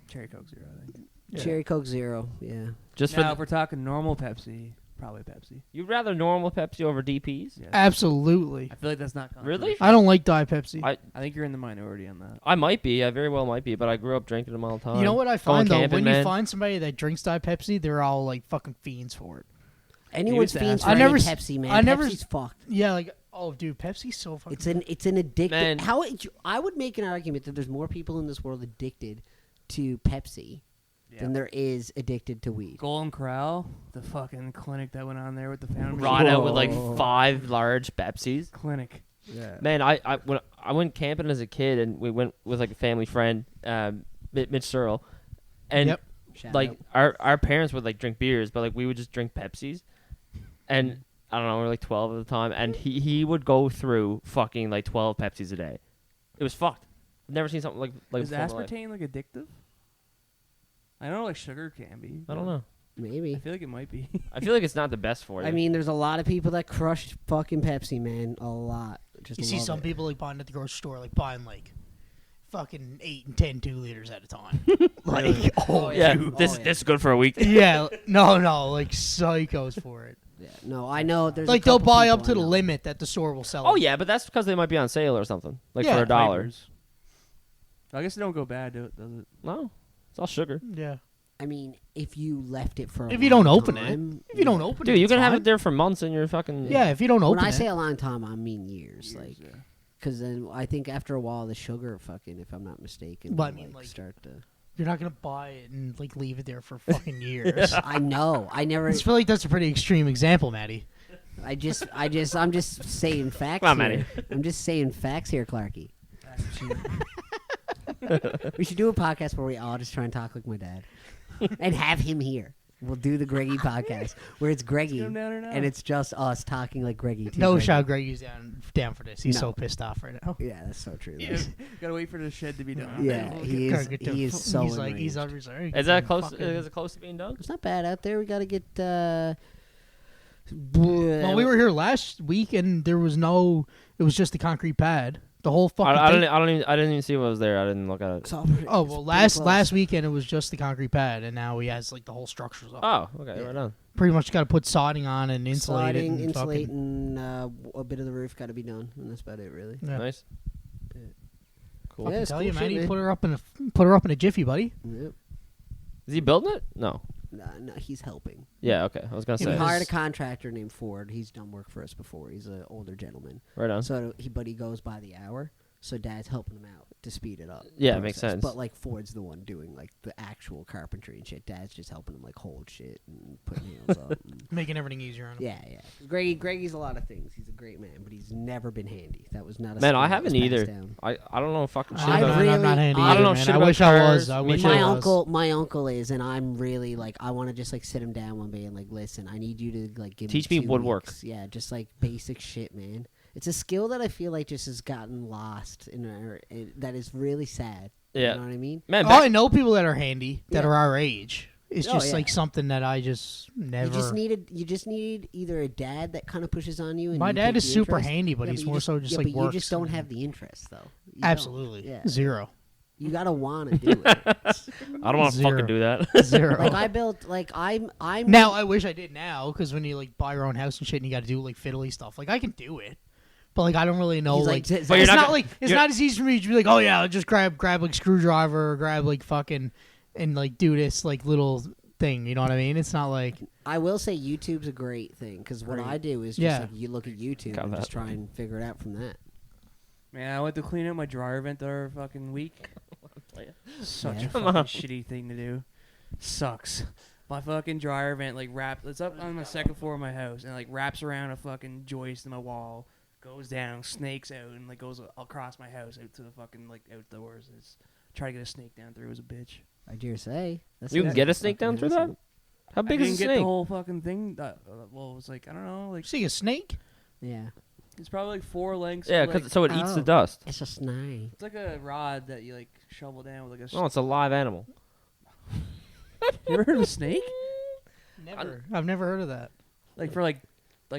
Cherry Coke Zero, I think. Yeah. Cherry Coke Zero. Yeah. Just Now, for if we're talking normal Pepsi, probably Pepsi. you'd rather normal Pepsi over DPs? Yes. Absolutely. I feel like that's not Really? controversial. I don't like Diet Pepsi. I think you're in the minority on that. I might be. I very well might be. But I grew up drinking them all the time. You know what I find Going though? camping, When man. you find somebody that drinks Diet Pepsi, they're all like fucking fiends for it. Anyone's to fiends ask for I any never Pepsi, man. I never Pepsi's fucked. Yeah, like oh, dude, Pepsi's so fucking. It's an addictive. Man. I would make an argument that there's more people in this world addicted to Pepsi than there is addicted to weed. Golden Corral, the fucking clinic that went on there with the fountain. Rod out with like Whoa. 5 large Pepsis. clinic. Yeah. Man, when I went camping as a kid, and we went with like a family friend, Mitch Searle, and Yep. Shout like out. our parents would like drink beers, but like we would just drink Pepsis, and I don't know, we were like 12 at the time, and he would go through fucking like 12 Pepsis a day. It was fucked. I've never seen something like Is before in my life. aspartame like addictive? I know like sugar can be. I don't know. I Maybe. feel like it might be. I feel like it's not the best for you. I mean, there's a lot of people that crush fucking Pepsi, man. A lot. Just You see love some it. people like buying at the grocery store, like buying like fucking 8 and 10 2-liters at a time. Like oh yeah, dude. this Oh, yeah. this is good for a week. yeah, no, like psychos for it. Yeah. No, I know. There's Like a they'll couple buy people up to I the know. limit that the store will sell. Oh them. yeah, but that's because they might be on sale or something, like Yeah. for $1. Flavors. I guess it don't go bad, does it? No, it's all sugar. Yeah. I mean, if you left it for a If you don't long open it. time, If you don't open it, Dude, you it's can have fine. it there for months in your fucking. Yeah, if you don't open When I it. say a long time, I mean years. Like, Yeah. because then I think after a while, the sugar fucking, if I'm not mistaken, Well, I will, mean, like- start to. You're not gonna buy it and like leave it there for fucking years. I know. I never. I just feel like that's a pretty extreme example, Maddie. I'm just saying facts. Come on, here. Matty. I'm just saying facts here, Clarky. We should do a podcast where we all just try and talk like my dad, and have him here. We'll do the Greggy podcast where it's Greggy, Get him down or not? and it's just us talking like Greggy. to No Greggy. shot Greggy's down for this. He's No. so pissed off right now. Yeah, that's so true. Yeah. Gotta wait for the shed to be done. Yeah, he is. Gotta get He the is so. He's like he's enraged. unreserved. Is that close? Fucking- Is it close to being done? It's not bad out there. We got to get. Well, we were here last week and there was no. It was just the concrete pad. The whole fucking. I thing. didn't even see what was there. I didn't look at it. Oh well, last weekend it was just the concrete pad, and now he has like the whole structures up. Oh, okay, Yeah. right on. Pretty much got to put sodding on and insulate it. Sliding, And fucking, insulating, a bit of the roof got to be done, and that's about it, really. yeah. Nice. Yeah. Cool. Yeah, Fucking it's tell cool you, man, shit, you man. put her up in a jiffy, buddy. Yep. Is he building it? No. No, he's helping. Yeah, okay. I was gonna We say. hired a contractor named Ford. He's done work for us before. He's an older gentleman. Right on. So but he goes by the hour. So Dad's helping him out to speed it up. Yeah, the it makes process. sense. But like Ford's the one doing like the actual carpentry and shit. Dad's just helping him like hold shit and put nails up. And Making everything easier on him. yeah. Greggy's a lot of things. He's a great man, but he's never been handy. That was not a Man, skill I that was haven't passed either. down. I don't know fucking shit I about really- I'm not handy. I either, don't know man. shit I about wish I cars. was. I Me wish too. I was. My uncle is, and I'm really like, I want to just like sit him down one day and like, listen, I need you to like give Teach me me 2 woodwork. weeks. Yeah, just like basic shit, man. It's a skill that I feel like just has gotten lost that is really sad. Yeah. You know what I mean? Man, Oh, back, I know people that are handy that Yeah. are our age. It's Oh, just yeah. like something that I just never. You just need either a dad that kind of pushes on you. And My you dad take is the super interest. handy, but Yeah, he's you more so just yeah, like but works. you just don't and- have the interest though. You Absolutely. don't. Yeah. Zero. You gotta want to do it. I don't want to Zero. fucking do that. Zero. Like I built, like I'm Now I wish I did now, because when you like buy your own house and shit, and you got to do like fiddly stuff. Like I can do it, but like I don't really know. He's Like, like, "Z- But you're it's not not gonna- like it's you're- not as easy for me to be like, oh yeah, I'll just grab like screwdriver or grab like fucking and like do this like little thing. You know what I mean? It's not like I will say YouTube's a great thing because what Great. I do is just Yeah. like you look at YouTube Got and just that. try and figure it out from that. Man, I went to clean out my dryer vent the other fucking week. Such Yeah. a fucking shitty thing to do. Sucks. My fucking dryer vent like wraps. It's up on the second floor of my house and like wraps around a fucking joist in my wall, goes down, snakes out, and like goes across my house out to the fucking like outdoors. It's try to get a snake down through as a bitch. I dare say. That's You can not get a fucking snake down through that? innocent. How big I is didn't a get the snake? whole fucking thing. Well, it was like I don't know, like see a snake. Yeah, it's probably like 4 lengths. Yeah, of, like, because so it eats the Oh. dust. it's a snake. it's like a rod that you like shovel down with like a. Oh, it's a live animal. You ever heard of a snake? Never. I've never heard of that. Like for like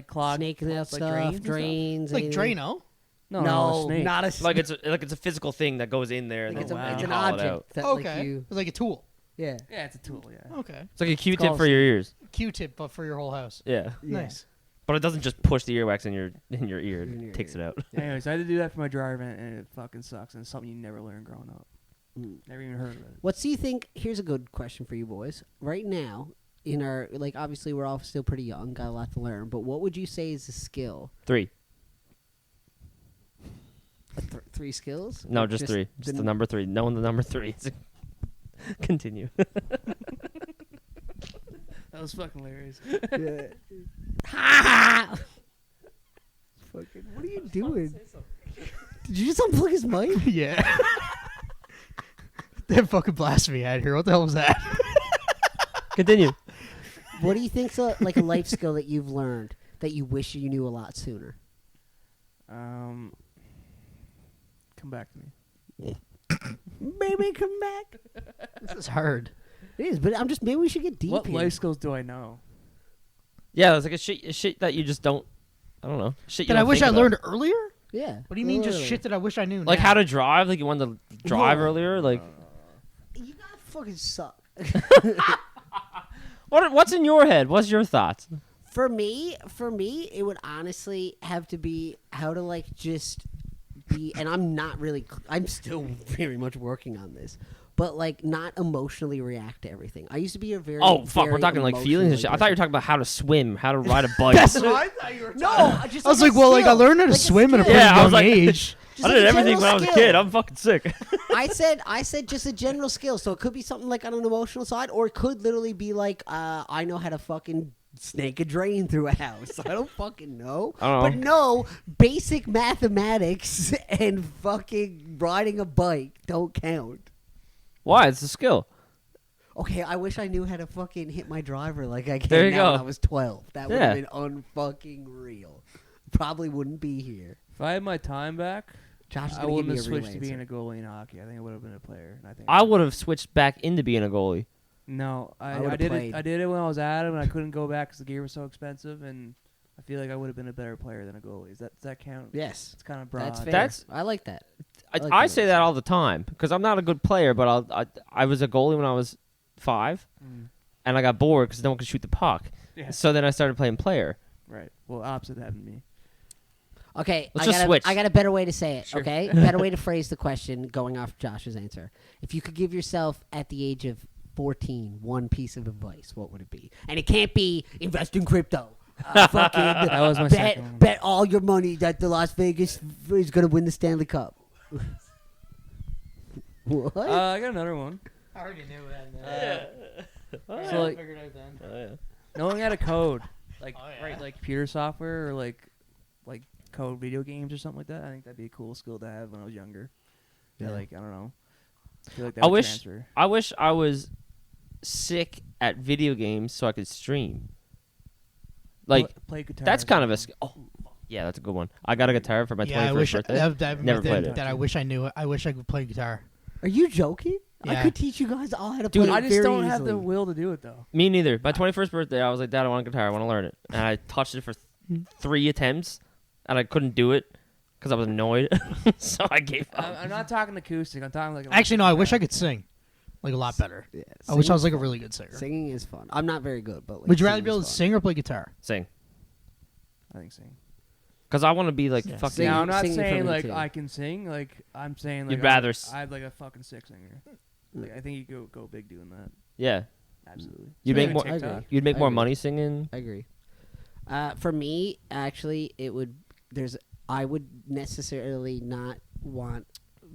clog Snake like out stuff, drains. and stuff? drains. It's like anything. Drano. No, a snake. not a Like it's a physical thing that goes in there. like and it's, then wow. it's you an haul it out. object that Okay. like you. It's like a tool. Yeah. Yeah, it's a tool. Yeah. Okay. It's like a Q-tip called for your ears. Q-tip, but for your whole house. Yeah, Yeah. Nice. but it doesn't just push the earwax in your ear. In It your takes it ear. out. Anyways, I had to do that for my dryer vent, and it fucking sucks. And it's something you never learn growing up. Mm. Never even heard of it. What do you think? Here's a good question for you boys. Right now, in our like, obviously we're all still pretty young, got a lot to learn. But what would you say is a skill? 3. 3 skills? No, Or just 3. Just the n- number 3. Knowing the number 3. Continue. That was fucking hilarious. Yeah. Ha! Fucking, what are you doing? Did you just unplug his mic? Yeah. That fucking blasphemy out here. What the hell was that? Continue. What do you think's like a life skill that you've learned that you wish you knew a lot sooner? Come back to me. Baby, come back. This is hard. It is, but I'm just maybe we should get deep What here. life skills do I know? Yeah, it's like a shit that you just don't. I don't know. Shit you That I don't wish think I about. learned earlier? Yeah. What do you mean just literally. shit that I wish I knew Like now? how to drive. Like you wanted to drive Whoa. earlier. Like You guys fucking suck. what's in your head? What's your thoughts? For me, it would honestly have to be how to like just be, and I'm not really, I'm still very much working on this, but like not emotionally react to everything. I used to be a very Oh fuck, we're very talking like feelings and emotionally shit. I thought you were talking about how to swim, how to ride a bike. That's what I thought you were No, talking just I was like like, a well, like I skill. learned how to Like a swim at a skill. pretty Yeah, I young was like- age. Just I like did a everything general when I was a skill. kid. I'm fucking sick. I said just a general skill. So it could be something like on an emotional side, or it could literally be like, I know how to fucking snake a drain through a house. I don't fucking know. I don't But know. no, basic mathematics and fucking riding a bike don't count. Why? It's a skill. Okay, I wish I knew how to fucking hit my driver like I There can you now go. when I was 12. That would Yeah. have been unfucking real. Probably wouldn't be here. If I had my time back, Josh is I going to wouldn't give have me a real switched to being answer. a goalie in hockey. I think I would have been a player. And I think I would have switched back into being a goalie. No, I I would've did played. it. I did it when I was at him, and I couldn't go back because the gear was so expensive. And I feel like I would have been a better player than a goalie. Does that count? Yes. It's kind of broad. That's fair. That's- I like that. I, like I that say answer. that all the time because I'm not a good player, but I was a goalie when I was 5, Mm. and I got bored because no one could shoot the puck. Yeah. So then I started playing player. Right. Well, opposite happened to me. Okay, Let's I just got switch. I got a better way to say it. Sure. Okay, better way to phrase the question, going off Josh's answer. If you could give yourself at the age of 14, one piece of advice, what would it be? And it can't be invest in crypto. Fucking That was my second one. bet all your money that the Las Vegas is going to win the Stanley Cup. What? I got another one. I already knew that. So like, figured out then. Oh, yeah. knowing how to code, like Oh, yeah. write like computer software or like code video games or something like that. I think that'd be a cool skill to have when I was younger. Yeah. Yeah. Like I don't know. I feel like that I would wish transfer. I wish I was sick at video games so I could stream. Like play guitar. that's or kind of a something. yeah, that's a good one. I got a guitar for my Yeah, 21st I wish birthday. that Never played it. I wish I knew it. I wish I could play guitar. Are you joking? I Yeah. could teach you guys all how to Dude, play I it just very don't have the easily. will to do it though. Me neither. My 21st birthday, I was like, Dad, I want a guitar. I want to learn it. And I touched it for 3 attempts, and I couldn't do it because I was annoyed. So I gave up. I'm not talking acoustic. I'm talking like. Actually, no. I wish I could sing, like a lot better. Yeah, I wish I was singing's like a fun. really good singer. Singing is fun. I'm not very good, but like, Would you rather be able to singing's sing or play guitar? Sing. I think sing. Because I want to be like Yeah, fucking. sing. Now I'm not singing for saying me like too. I can sing. Like I'm saying like You'd rather I'd like a fucking sick singer. Like, I think you could go big doing that. Yeah. Absolutely. You'd Maybe make more. I TikTok. agree. You'd make I more agree. money singing. I agree. For me, actually, it would. I would necessarily not want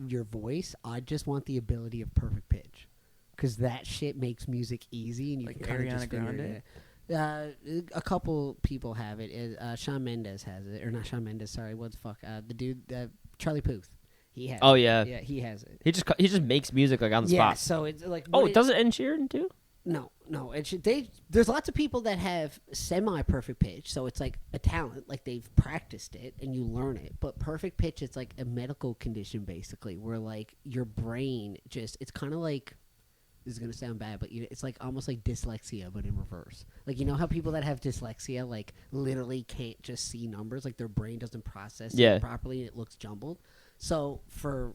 your voice. I just want the ability of perfect pitch, because that shit makes music easy, and you Like can kind of just Ariana figure Grande? it. A couple people have it. Shawn Mendes has it, or not Shawn Mendes. Sorry, what the fuck? The dude, Charlie Puth. He has. Oh it. yeah. Yeah, he has it. He just makes music like on the Yeah, spot. so it's like. Oh, what it- does it Ed Sheeran too? No. It should. There's lots of people that have semi-perfect pitch, so it's like a talent, like they've practiced it and you learn it. But perfect pitch, it's like a medical condition basically, where like your brain it's kind of like. This is gonna sound bad, but it's like almost like dyslexia, but in reverse. Like, you know how people that have dyslexia like literally can't just see numbers, like their brain doesn't process Yeah. it properly and it looks jumbled. So for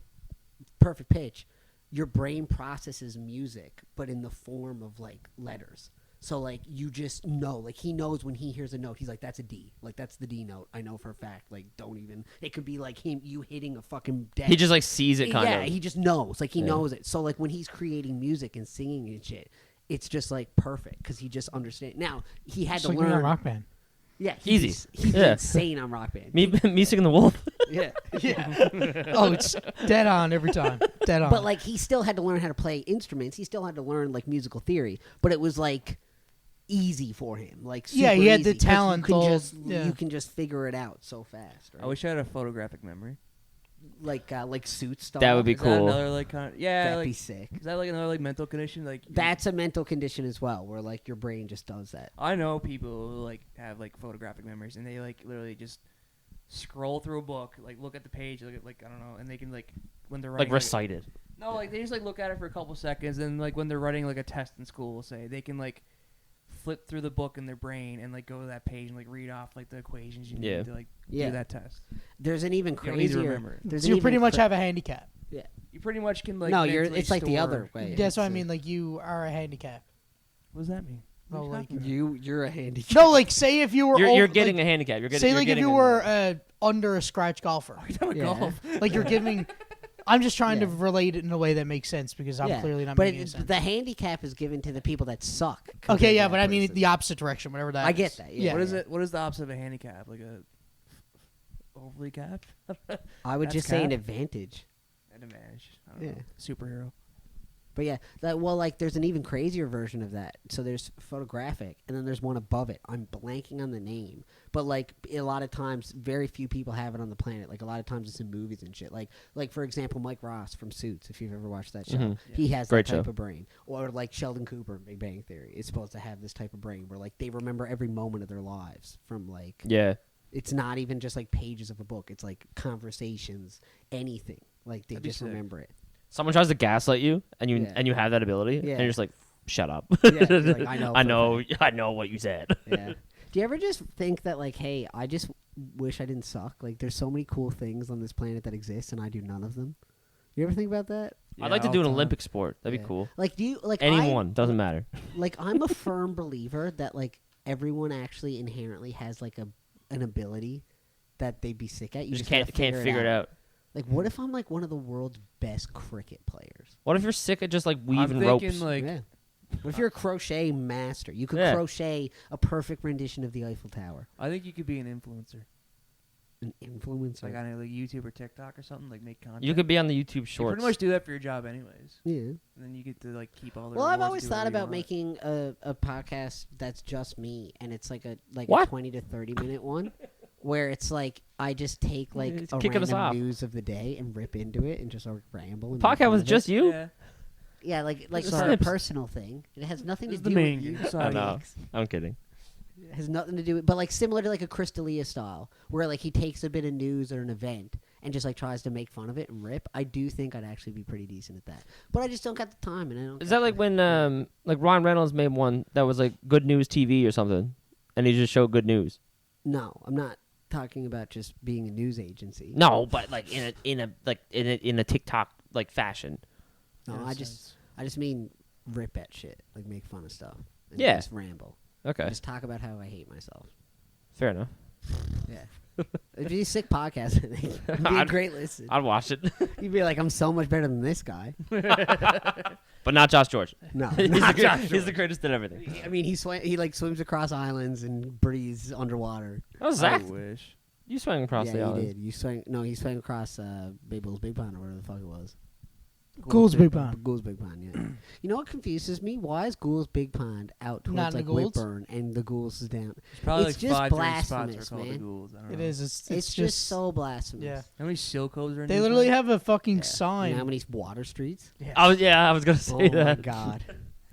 perfect pitch, your brain processes music, but in the form of like letters. So like you just know, like he knows when he hears a note, he's like, that's a D, like that's the D note. I know for a fact. Like don't even. It could be like you hitting a fucking deck. He just like sees it kind Yeah, of. he just knows. Like he Yeah. knows it. So like when he's creating music and singing and shit, it's just like perfect because he just understands. Now he had Just to like me on learn. Rock Band. Yeah, Easy. He's Yeah. insane on Rock Band. me singing the wolf. Yeah, Oh, it's dead on every time. Dead on. but like he still had to learn how to play instruments. He still had to learn like musical theory. But it was like easy for him. Like Yeah, he super had the easy, 'cause talent, You yeah. can just figure it out so fast. Right? I wish I had a photographic memory. like suit stuff. That would be Is that cool. another like kind of, yeah, That'd like be sick. is that like another like mental condition? Like That's a mental condition as well, where like your brain just does that. I know people who like have like photographic memories and they like literally just scroll through a book, like look at the page, look at like I don't know, and they can like when they're writing Like recited. no, like they just like look at it for a couple seconds, and like when they're writing like a test in school, say they can like flip through the book in their brain and like go to that page and like read off like the equations you Yeah. need to like Yeah. do that test. There's an even You don't need to crazier. remember it. There's so an you even pretty much cra- have a handicap. You pretty much can like no, mentally it's like the store- other way. Yeah, that's what I It's, mean. Like you are a handicap. What does that mean? What Oh, are you like- talking about? You're a handicap. No, like say if you were You're over, getting like, a handicap. You're getting. say you're like if getting you a- were under a scratch golfer. Are you talking Yeah. about golf? Like you're giving. I'm just trying to Yeah. relate it in a way that makes sense because I'm Yeah, clearly not but making any sense. the handicap is given to the people that suck. compared Okay, to yeah, that but I mean person. the opposite direction, whatever that I is. get that, yeah. What is it? What is the opposite of a handicap? Like a overly capped? I would That's just say an cap? advantage. An advantage. I don't Yeah. know. Superhero. But yeah, like there's an even crazier version of that. So there's photographic, and then there's one above it. I'm blanking on the name, but like a lot of times, very few people have it on the planet. Like a lot of times, it's in movies and shit. Like for example, Mike Ross from Suits. If you've ever watched that show, Mhm. he has Great that type show. of brain. Or like Sheldon Cooper, in Big Bang Theory, is supposed to have this type of brain where like they remember every moment of their lives from like. Yeah. It's not even just like pages of a book. It's like conversations, anything. Like they That'd be just sick. remember it. Someone tries to gaslight you, and you Yeah. have that ability, Yeah. and you're just like, shut up. Yeah, you're like, I know I for a know. I know what you said. Yeah. Do you ever just think that like, hey, I just wish I didn't suck? Like, there's so many cool things on this planet that exist, and I do none of them. You ever think about that? I'd like to all do an the time. Olympic sport. That'd Yeah. be cool. Like, do you like Anyone doesn't matter. Like, I'm a firm believer that like everyone actually inherently has like an ability that they'd be sick at. You Just gotta can't figure it out. Like, what if I'm like one of the world's best cricket players? What if you're sick at just like I'm weaving thinking ropes? like Yeah. What if you're a crochet master? You could Yeah. crochet a perfect rendition of the Eiffel Tower. I think you could be an influencer, An influencer. like on like YouTube or TikTok or something, like make content. You could be on the YouTube You Shorts. pretty much do that for your job, anyways. yeah. And then you get to like keep all the. Well, I've rewards and always do thought whatever you about want. making a podcast that's just me, and it's like a What? 20 to 30 minute one, where it's like I just take like It's a kicking us off. random news of the day and rip into it and just like ramble. And make Podcast fun was of just it. you. Yeah. Yeah, like Just sort of a snips. personal thing. It has nothing This to is do the with main you. gig. I Sorry. know. I'm kidding. It has nothing to do with, but like similar to like a Chris D'Elia style, where like he takes a bit of news or an event and just like tries to make fun of it and rip. I do think I'd actually be pretty decent at that, but I just don't got the time, and I don't. Is got that like the- when like Ron Reynolds made one that was like Good News TV or something, and he just showed good news? No, I'm not talking about just being a news agency. No, but like in a TikTok like fashion. No, In a I sense. just mean rip at shit, like make fun of stuff. And Yeah. just ramble. Okay, Just talk about how I hate myself. fair enough. Yeah. It'd be a sick podcast, I think. It'd be a I'd- great listen. I'd watch it, You'd be like, I'm so much better than this guy. but not Josh George. No, he's, not the, Josh he's the greatest at everything. George. I mean, he like swims across islands and breathes underwater. Oh, I Zach, wish. you swung across the Yeah, island. he did. You swang. No, he swam across Big Bull's Big Pond or whatever the fuck it was. Ghoul's Big Pond. Ghoul's Big Pond. Yeah. You know what confuses me? Why is Ghoul's Big Pond out towards Not in like the Gould's? Whitburn and the Ghoul's is down? There's probably It's like just 5 different spots blasphemous, are called the man. ghouls. I don't It know. is. It's just so blasphemous. Yeah. How many seal codes are in They New literally Zealand? have a fucking Yeah. You sign. know how many water streets? I was gonna say Oh my that. god.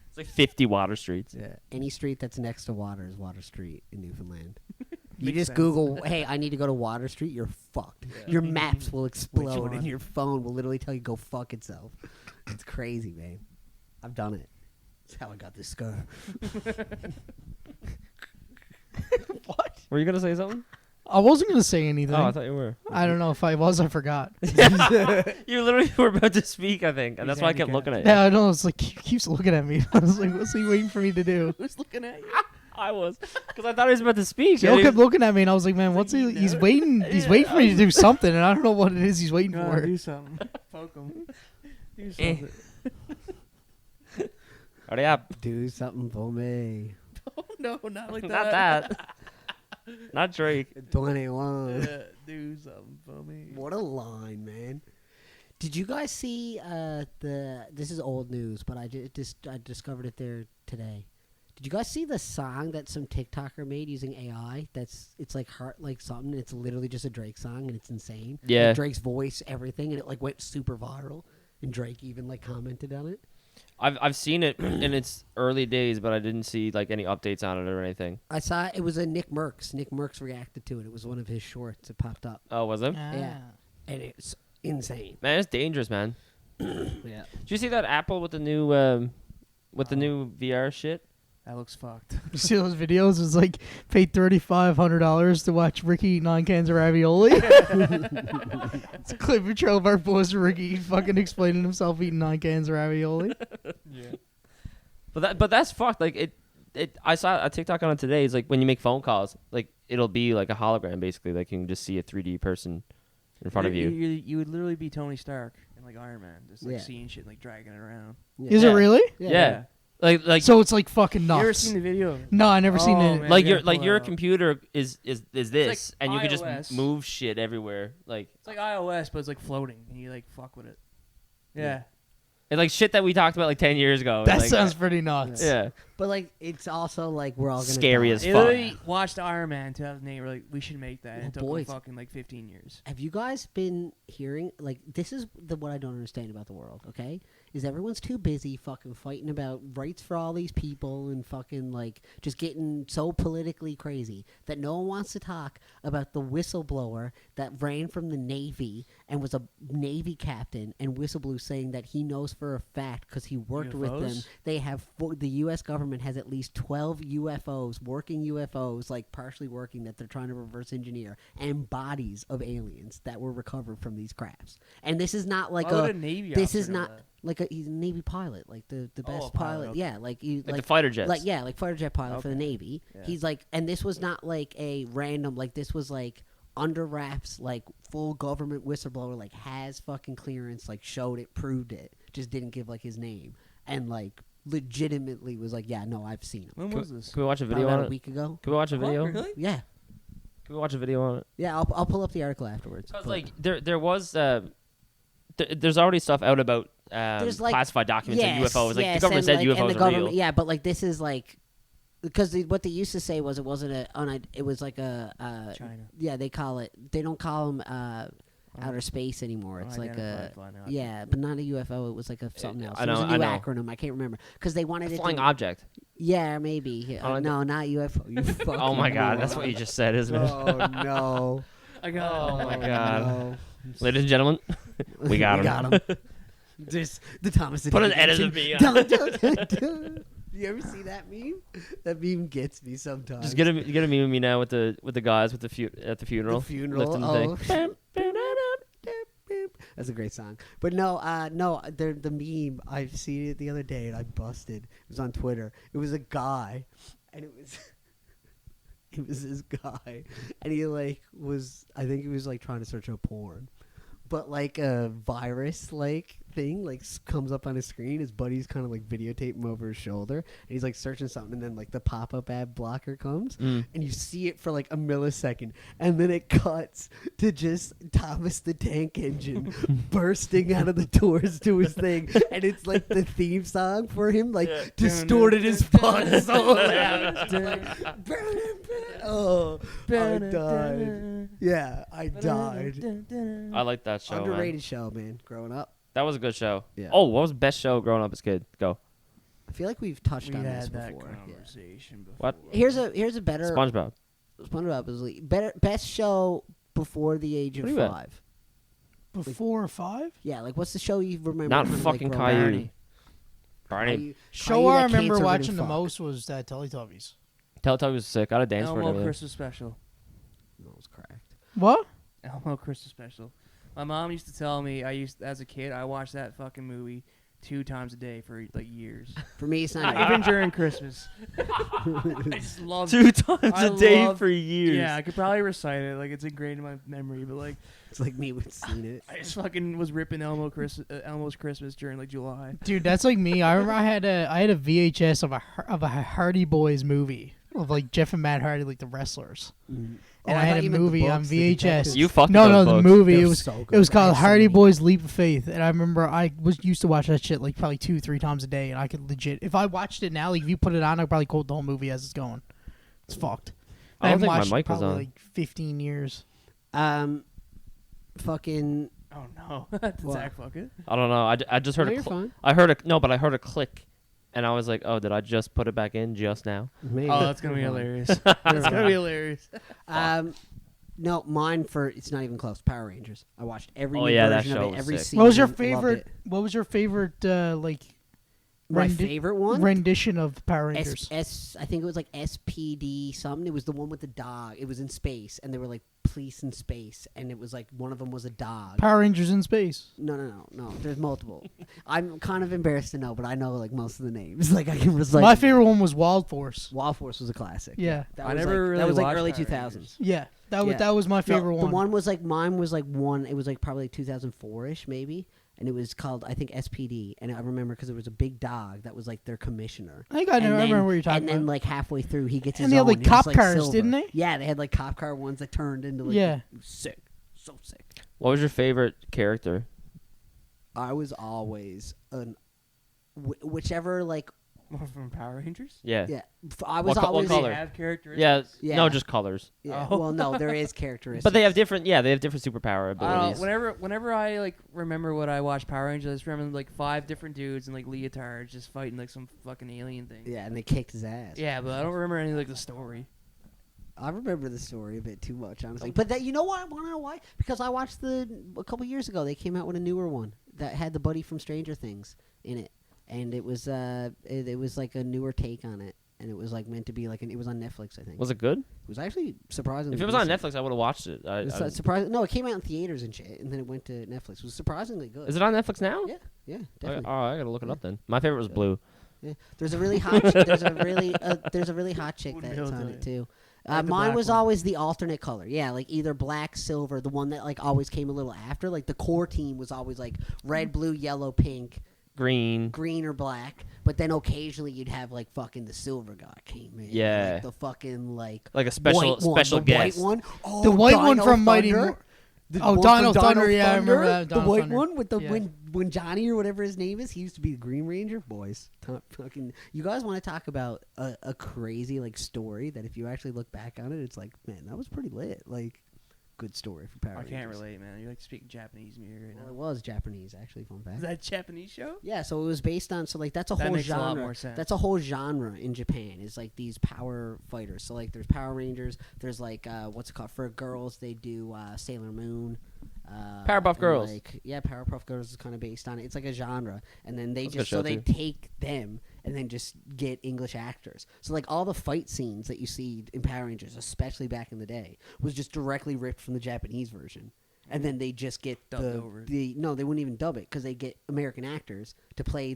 It's like 50 water streets. Yeah. Any street that's next to water is Water Street in Newfoundland. You Makes just sense. Google, hey, I need to go to Water Street, you're fucked. Yeah. Your maps will explode one? and your phone will literally tell you go fuck itself. It's crazy, man. I've done it. That's how I got this scar. What? Were you gonna say something? I wasn't gonna say anything. Oh, I thought you were. I don't know if I was. I forgot. You literally were about to speak, I think, and He's that's why I kept handicapped. looking at you. Yeah, I know. It's like he keeps looking at me. I was like, "What's he waiting for me to do?" Who's looking at you? I was, because I thought he was about to speak. Joe and he kept was- looking at me, and I was like, "Man, what's he? He's waiting. He's waiting for me to do something, and I don't know what it is he's waiting for." Do something. Poke him. Do Eh. something. Hurry up. Do something for me. Oh, no, not like Not that. Not Drake. 21. Yeah, do something for me. What a line, man. Did you guys see this is old news, but I discovered it there today. Did you guys see the song that some TikToker made using AI? It's like heart like something. And it's literally just a Drake song, and it's insane. Yeah. Like Drake's voice, everything, and it like went super viral. And Drake even like commented on it. I've seen it in its early days, but I didn't see like any updates on it or anything. I saw it was a Nick Merckx. Nick Merckx reacted to it. It was one of his shorts. It popped up, Oh, was it? Yeah. and it's insane. Man, it's dangerous, man. Yeah. Did you see that Apple with the new VR shit? That looks fucked. You see those videos? It's like paid $3,500 to watch Ricky eat 9 cans of ravioli. It's a clip of Trail of our boys Ricky fucking explaining himself eating 9 cans of ravioli. Yeah. But that's fucked. Like it. I saw a TikTok on it today. It's like when you make phone calls, like it'll be like a hologram, basically. Like you can just see a 3D person in front of you. You would literally be Tony Stark and like Iron Man, just like Yeah. seeing shit, like dragging it around. Is Yeah. it really? Yeah. Like So it's like fucking You ever nuts. seen the video? No, I never seen Oh, it. man. like you your gotta pull your it out. computer is this, and you can iOS. just move shit everywhere. Like It's like iOS, but it's like floating, and you like fuck with it. Yeah. and like shit that we talked about like 10 years ago. That like, sounds pretty nuts. yeah. But like, it's also like we're all gonna Scary die. as They fuck. literally watched Iron Man 2008. We're like, we should make that. And Well, it took them boys. fucking like 15 years. Have you guys been hearing like this is what I don't understand about the world, okay? Is everyone's too busy fucking fighting about rights for all these people and fucking like just getting so politically crazy that no one wants to talk about the whistleblower that ran from the Navy and was a Navy captain and whistleblew saying that he knows for a fact because he worked with them. UFOs? They have the U.S. government has at least 12 UFOs, working UFOs, like partially working that they're trying to reverse engineer, and bodies of aliens that were recovered from these crafts. And this is not like Why would a a Navy this officer is know not that? like he's a Navy pilot, like the Oh, best a pilot, pilot. okay. Yeah, like you Like the fighter jets. like yeah, like fighter jet pilot for the Okay. Navy. Yeah. He's like, and this was not like a random, like this was like under wraps, like full government whistleblower, like has fucking clearance, like showed it, proved it, just didn't give like his name, and like legitimately was like, yeah, no, I've seen him. When was this? Can we watch a video About on a it? week ago. Can we watch a Oh, video? really? Yeah, Can we watch a video on it? yeah. I'll pull up the article afterwards. Because but- like there was there's already stuff out about There's, like- classified documents and yes, UFOs. Like yes, the government and, said like, and UFOs the are government, real. yeah, but like this is like because what they used to say was it wasn't it was like a China. yeah, they don't call them outer space anymore. It's like a Unidentified flying object. yeah, but not a UFO. It was like something else. I It was know- a new I know. acronym. I can't remember because they wanted A it flying to, object. yeah, maybe no, not UFO. You fucking Oh my god, that's what moron. you just said, isn't it? Oh no! I got Oh my Oh, god. no. Ladies and gentlemen, we got him. Got him. Just the Thomas. the Put an Tank edit Engine. of me on. Dun, dun, dun, dun. You ever see that meme? That meme gets me sometimes. Just get a meme of me now with the guys with at the funeral. The funeral. lifting the Oh. thing. That's a great song. But no, the meme, I've seen it the other day and I busted. It was on Twitter. It was a guy, and it was it was this guy, and he like was, I think he was like trying to search up porn, but like a virus like thing like comes up on his screen. His buddy's kind of like videotape him over his shoulder, and he's like searching something, and then like the pop-up ad blocker comes, and you see it for like a millisecond, and then it cuts to just Thomas the Tank Engine bursting out of the doors to his thing, and it's like the theme song for him, like distorted his fun so loud. Oh, I died. Yeah, I died. I like that show. Underrated Man. show, man. Growing up, That was a good show. Yeah. Oh, what was the best show growing up as a kid? Go. I feel like we've touched We on this had that before. Yeah. conversation before. What? Here's a better SpongeBob. SpongeBob is better best show before the age of What are you at? 5. But 4 or 5? Yeah, like what's the show you remember? Not kinda, fucking like, growing up? Caillou. Barney. Show Caillou I that remember cancer-ridden watching the fuck. most was that Teletubbies. Teletubbies was sick. I had a dance for it. and Elmo everything. Christmas special. No, it was cracked. What? Elmo Christmas special. My mom used to tell me as a kid I watched that fucking movie 2 times a day for like years. For me, it's not. Even during Christmas. I just love 2 times I a day love- for years. Yeah, I could probably recite it. Like it's ingrained in my memory. But like, It's like me with seen it. I just fucking was ripping Elmo's Christmas during like July. Dude, that's like me. I remember I had a VHS of a Hardy Boys movie of like Jeff and Matt Hardy, like the wrestlers. And I had a movie on VHS. You fucked No, with no, those the books. movie. They're It was so it was good. called I've seen Hardy it. Boys Leap of Faith, and I remember I was used to watch that shit like probably 2-3 times a day, and I could legit. If I watched it now, like if you put it on, I'd probably quote the whole movie as it's going. It's fucked. I don't haven't think my watched it mic was probably on. like 15 years. Fucking. Oh no, did What? Zach fuck it? I don't know. I just heard No, a you're fine. I heard a click, and I was like, oh, did I just put it back in just now? Maybe. Oh, that's gonna be hilarious. That's gonna be hilarious. No, mine it's not even close. Power Rangers. I watched every Oh, new yeah, that version show of it. was Every sick. season. What was your loved favorite? it. What was your favorite like My rendi- favorite one. rendition of Power Rangers? I think it was like SPD something. It was the one with the dog. It was in space, and they were like police in space, and it was like one of them was a dog. Power Rangers in space. No. There's multiple. I'm kind of embarrassed to know, but I know like most of the names. Like I can recite. My favorite one was Wild Force. Wild Force was a classic. Yeah, That I was never like, really that was like watched early Power 2000s. Rangers. yeah. Yeah. That was my favorite No, one. The one was like mine was like one. It was like probably 2004ish maybe, and it was called I think SPD, and I remember because it was a big dog that was like their commissioner. I think I remember what you're talking And then about. like halfway through, he gets And his they had, own. like, He was, cop like, cars, silver. didn't they? Yeah, they had like cop car ones that turned into like Yeah. it was sick, so sick. What was your favorite character? I was always whichever like From Power Rangers. Yeah. yeah. I was What always color? They have characteristics. Yeah. Yeah. No, just colors. Yeah. Oh. Well, no, there is characteristics, But they have different. Yeah, they have different superpower I don't abilities. know. Whenever I like remember what I watched Power Rangers, I just remember like 5 different dudes in like leotards just fighting like some fucking alien thing. Yeah, and they kicked his ass. Yeah, but I don't remember any like the story. I remember the story a bit too much, honestly. But that, you know what? I want to know why? Because I watched a couple years ago. They came out with a newer one that had the buddy from Stranger Things in it, and it was it was like a newer take on it, and it was like meant to be like it was on Netflix, I think. Was it good? It was actually surprisingly. If it was on decent. Netflix, I would have watched it. It was surprising. No, it came out in theaters and shit, and then it went to Netflix. It was surprisingly good. Is it on Netflix now? Yeah, yeah, Oh, definitely. I gotta look it up then. My favorite was Blue. Yeah. There's a really hot. There's a really hot chick Wouldn't be that's able to on tell it too. Like the Mine black was one. always the alternate color. Yeah, like either black, silver. The one that like always came a little after. Like the core team was always like red, blue, yellow, pink, green. green or black, but then occasionally you'd have like fucking the silver guy came in. Yeah. Like the fucking like Like a special the guest. white one. Oh, The white one Dino from Mighty Thunder. Mor- The Oh, one Dino from Thunder, yeah, I remember that, The Dino white Thunder. one with the Yeah. when Johnny or whatever his name is, he used to be the Green Ranger. Boys, fucking. You guys want to talk about a crazy like story that if you actually look back on it, it's like, man, that was pretty lit. Like, good story for Power I Rangers. can't relate, man. You like speaking Japanese to me right Well, now. it was Japanese, actually. Fun fact. Is that a Japanese show? Yeah, so it was based on that's a That whole makes a genre. lot more sense. That's a whole genre in Japan. Is like these power fighters. So like there's Power Rangers. There's like what's it called for girls? They do Sailor Moon. Powerpuff and, Girls. Like, yeah, Powerpuff Girls is kind of based on it. It's like a genre, and then they That's a just good show, they too. take them and then just get English actors. So like all the fight scenes that you see in Power Rangers, especially back in the day, was just directly ripped from the Japanese version. And then they just get Dubbed over. no, they wouldn't even dub it because they get American actors to play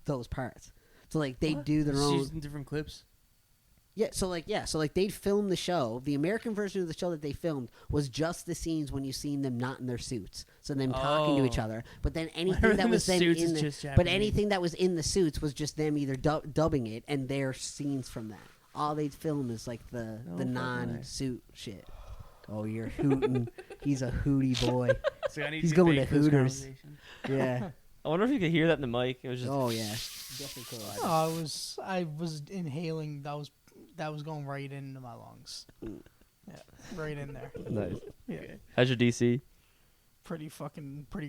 those parts. So like they do their Just own. using different clips. So they'd film the show. The American version of the show that they filmed was just the scenes when you seen them not in their suits, so them talking to each Oh. other. But then anything Whatever that in the was then suits in is the just but Japanese. anything that was in the suits was just them either dubbing it and their scenes from that. All they'd film is like the fucking non-suit shit. Oh, you're hooting. He's a hootie boy. So I need He's to going to fake this Hooters. conversation. Yeah. I wonder if you could hear that in the mic. It was just. Oh yeah. Definitely cool. Oh, I was inhaling. That was going right into my lungs. Yeah, right in there. Nice. Yeah, How's your DC? pretty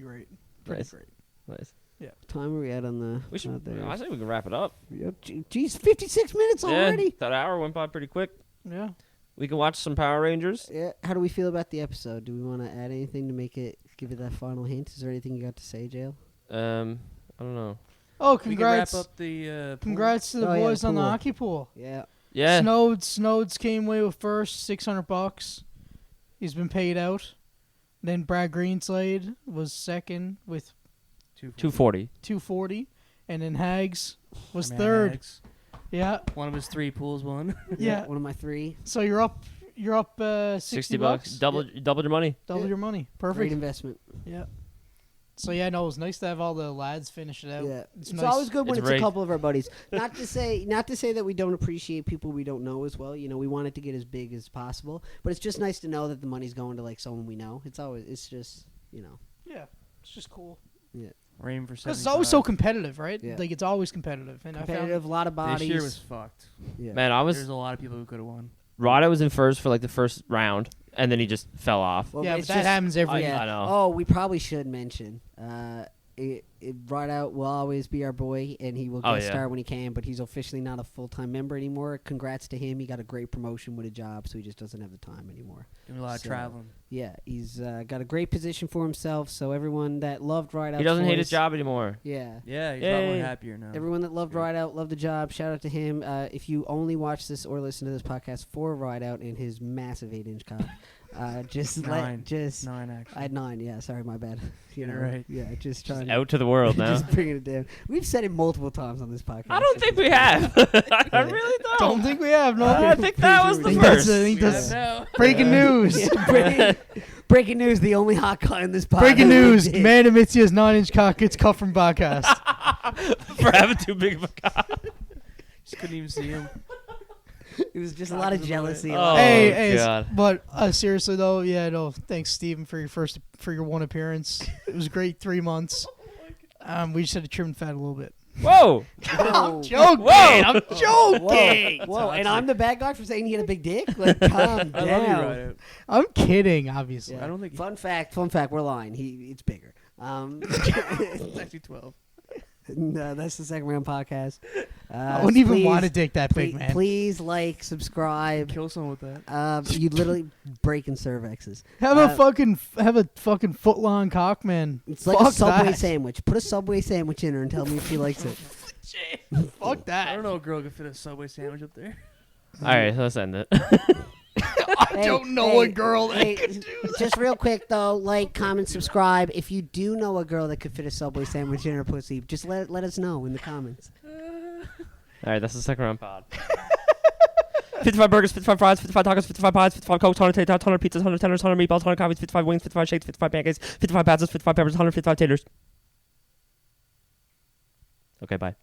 great. Nice. Great. Nice. What time are we at on the? We should. out there? I think we can wrap it up. Yep. Geez, 56 minutes already. Yeah, that hour went by pretty quick. Yeah. We can watch some Power Rangers. Yeah. How do we feel about the episode? Do we want to add anything to give it that final hint? Is there anything you got to say, Jail? I don't know. Oh, We can wrap congrats! up the pool. Congrats to the Oh, yeah, boys on the pool. hockey pool. Yeah. Yeah. Snodes came away with first, $600. He's been paid out. Then Brad Greenslade was second with 240. $240, and then Hags was My man third. Alex. Yeah, One of his 3 pools won. yeah. One of my 3. So you're up 60 bucks. Double your money. Double Yeah. your money. Great Perfect. investment. Yeah. So yeah, no, it was nice to have all the lads finish it out. Yeah. It's It's nice. always good when It's it's a rigged. couple of our buddies. Not to say that we don't appreciate people we don't know as well. You know, we want it to get as big as possible, but it's just nice to know that the money's going to like someone we know. It's just, you know. Yeah, it's just cool. We're aiming for 75. Because it's always so competitive, right? Yeah. Like it's always competitive, and Competitive, a lot of bodies. This year was fucked. yeah. Man, I was. There's a lot of people who could have won. Rada was in first for like the first round, and then he just fell off. Well, Yeah, but it's that just- happens every I- year. yeah. I know. Oh, we probably should mention. Right out will always be our boy, and he will Oh, guest yeah. star when he can. But he's officially not a full-time member anymore. Congrats to him. He got a great promotion with a job, so he just doesn't have the time anymore. Doing a lot of So, traveling. Yeah, he's got a great position for himself. So everyone that loved Ride Out, He doesn't hate his job anymore. Yeah. Yeah, he's a lot more Yay. happier now. Everyone that loved Good. Ride Out, loved the job. Shout out to him. If you only watch this or listen to this podcast for Ride Out and his massive 8-inch cock, just 9. just 9, actually. I had 9. Yeah, sorry, my bad. You Get it know, right. Yeah, just trying to Out to the world now. just bringing it down. We've said it multiple times on this podcast. I don't think we have. I really don't. Don't think we have. No. I think that was the Think first. I think Yeah, that's no. breaking news. Yeah, breaking news: the only hot guy in this podcast. Breaking news: did. man admits he has 9-inch cock gets cut from podcast. For having too big of a cock. Just couldn't even see him. It was just a lot of jealousy. Oh, hey, God. but seriously though, yeah, no, thanks Steven for your one appearance. It was great. 3 months. We just had to trim the fat a little bit. Whoa. Whoa. Joking. Whoa. I'm joking. Whoa, and I'm the bad guy for saying he had a big dick? Like, calm I love you, down. Ryder. I'm kidding, obviously. I don't think Fun fact, we're lying. It's bigger. it's actually 12. No, that's the second round podcast. I wouldn't even please- want to dick that big, man. Please like, subscribe. Kill someone with that. You literally breaking cervixes. Have Uh, a fucking foot long cock, man. It's like Fuck a Subway that. sandwich. Put a Subway sandwich in her and tell me if she likes it. Fuck I that. don't know a girl could fit a Subway sandwich up there. All right, let's end it. I don't know a girl that hey, could do just real quick though, like, comment, subscribe. If you do know a girl that could fit a Subway sandwich in her pussy, just let us know in the comments. All right, that's the second round pod. 55 burgers, 55 fries, 55 tacos, 55 pies, 55 cokes, 100 tater, 100 pizzas, 100 tenders, 100 meatballs, 100 coffees, 55 wings, 55 shakes, 55 pancakes, 55 peppers, 155 taters. Hey, 55 pancakes, 55 pancakes, 55 pancakes, 55 pancakes, 55 taters. 55 burgers, 55 fries, 55 tacos, 55 pizzas, 100 pizzas, 100 meatballs, 100 coffees, 55 wings, 55 shakes, 55 pancakes, 55 pancakes, 55 peppers, 155 taters. Okay, bye.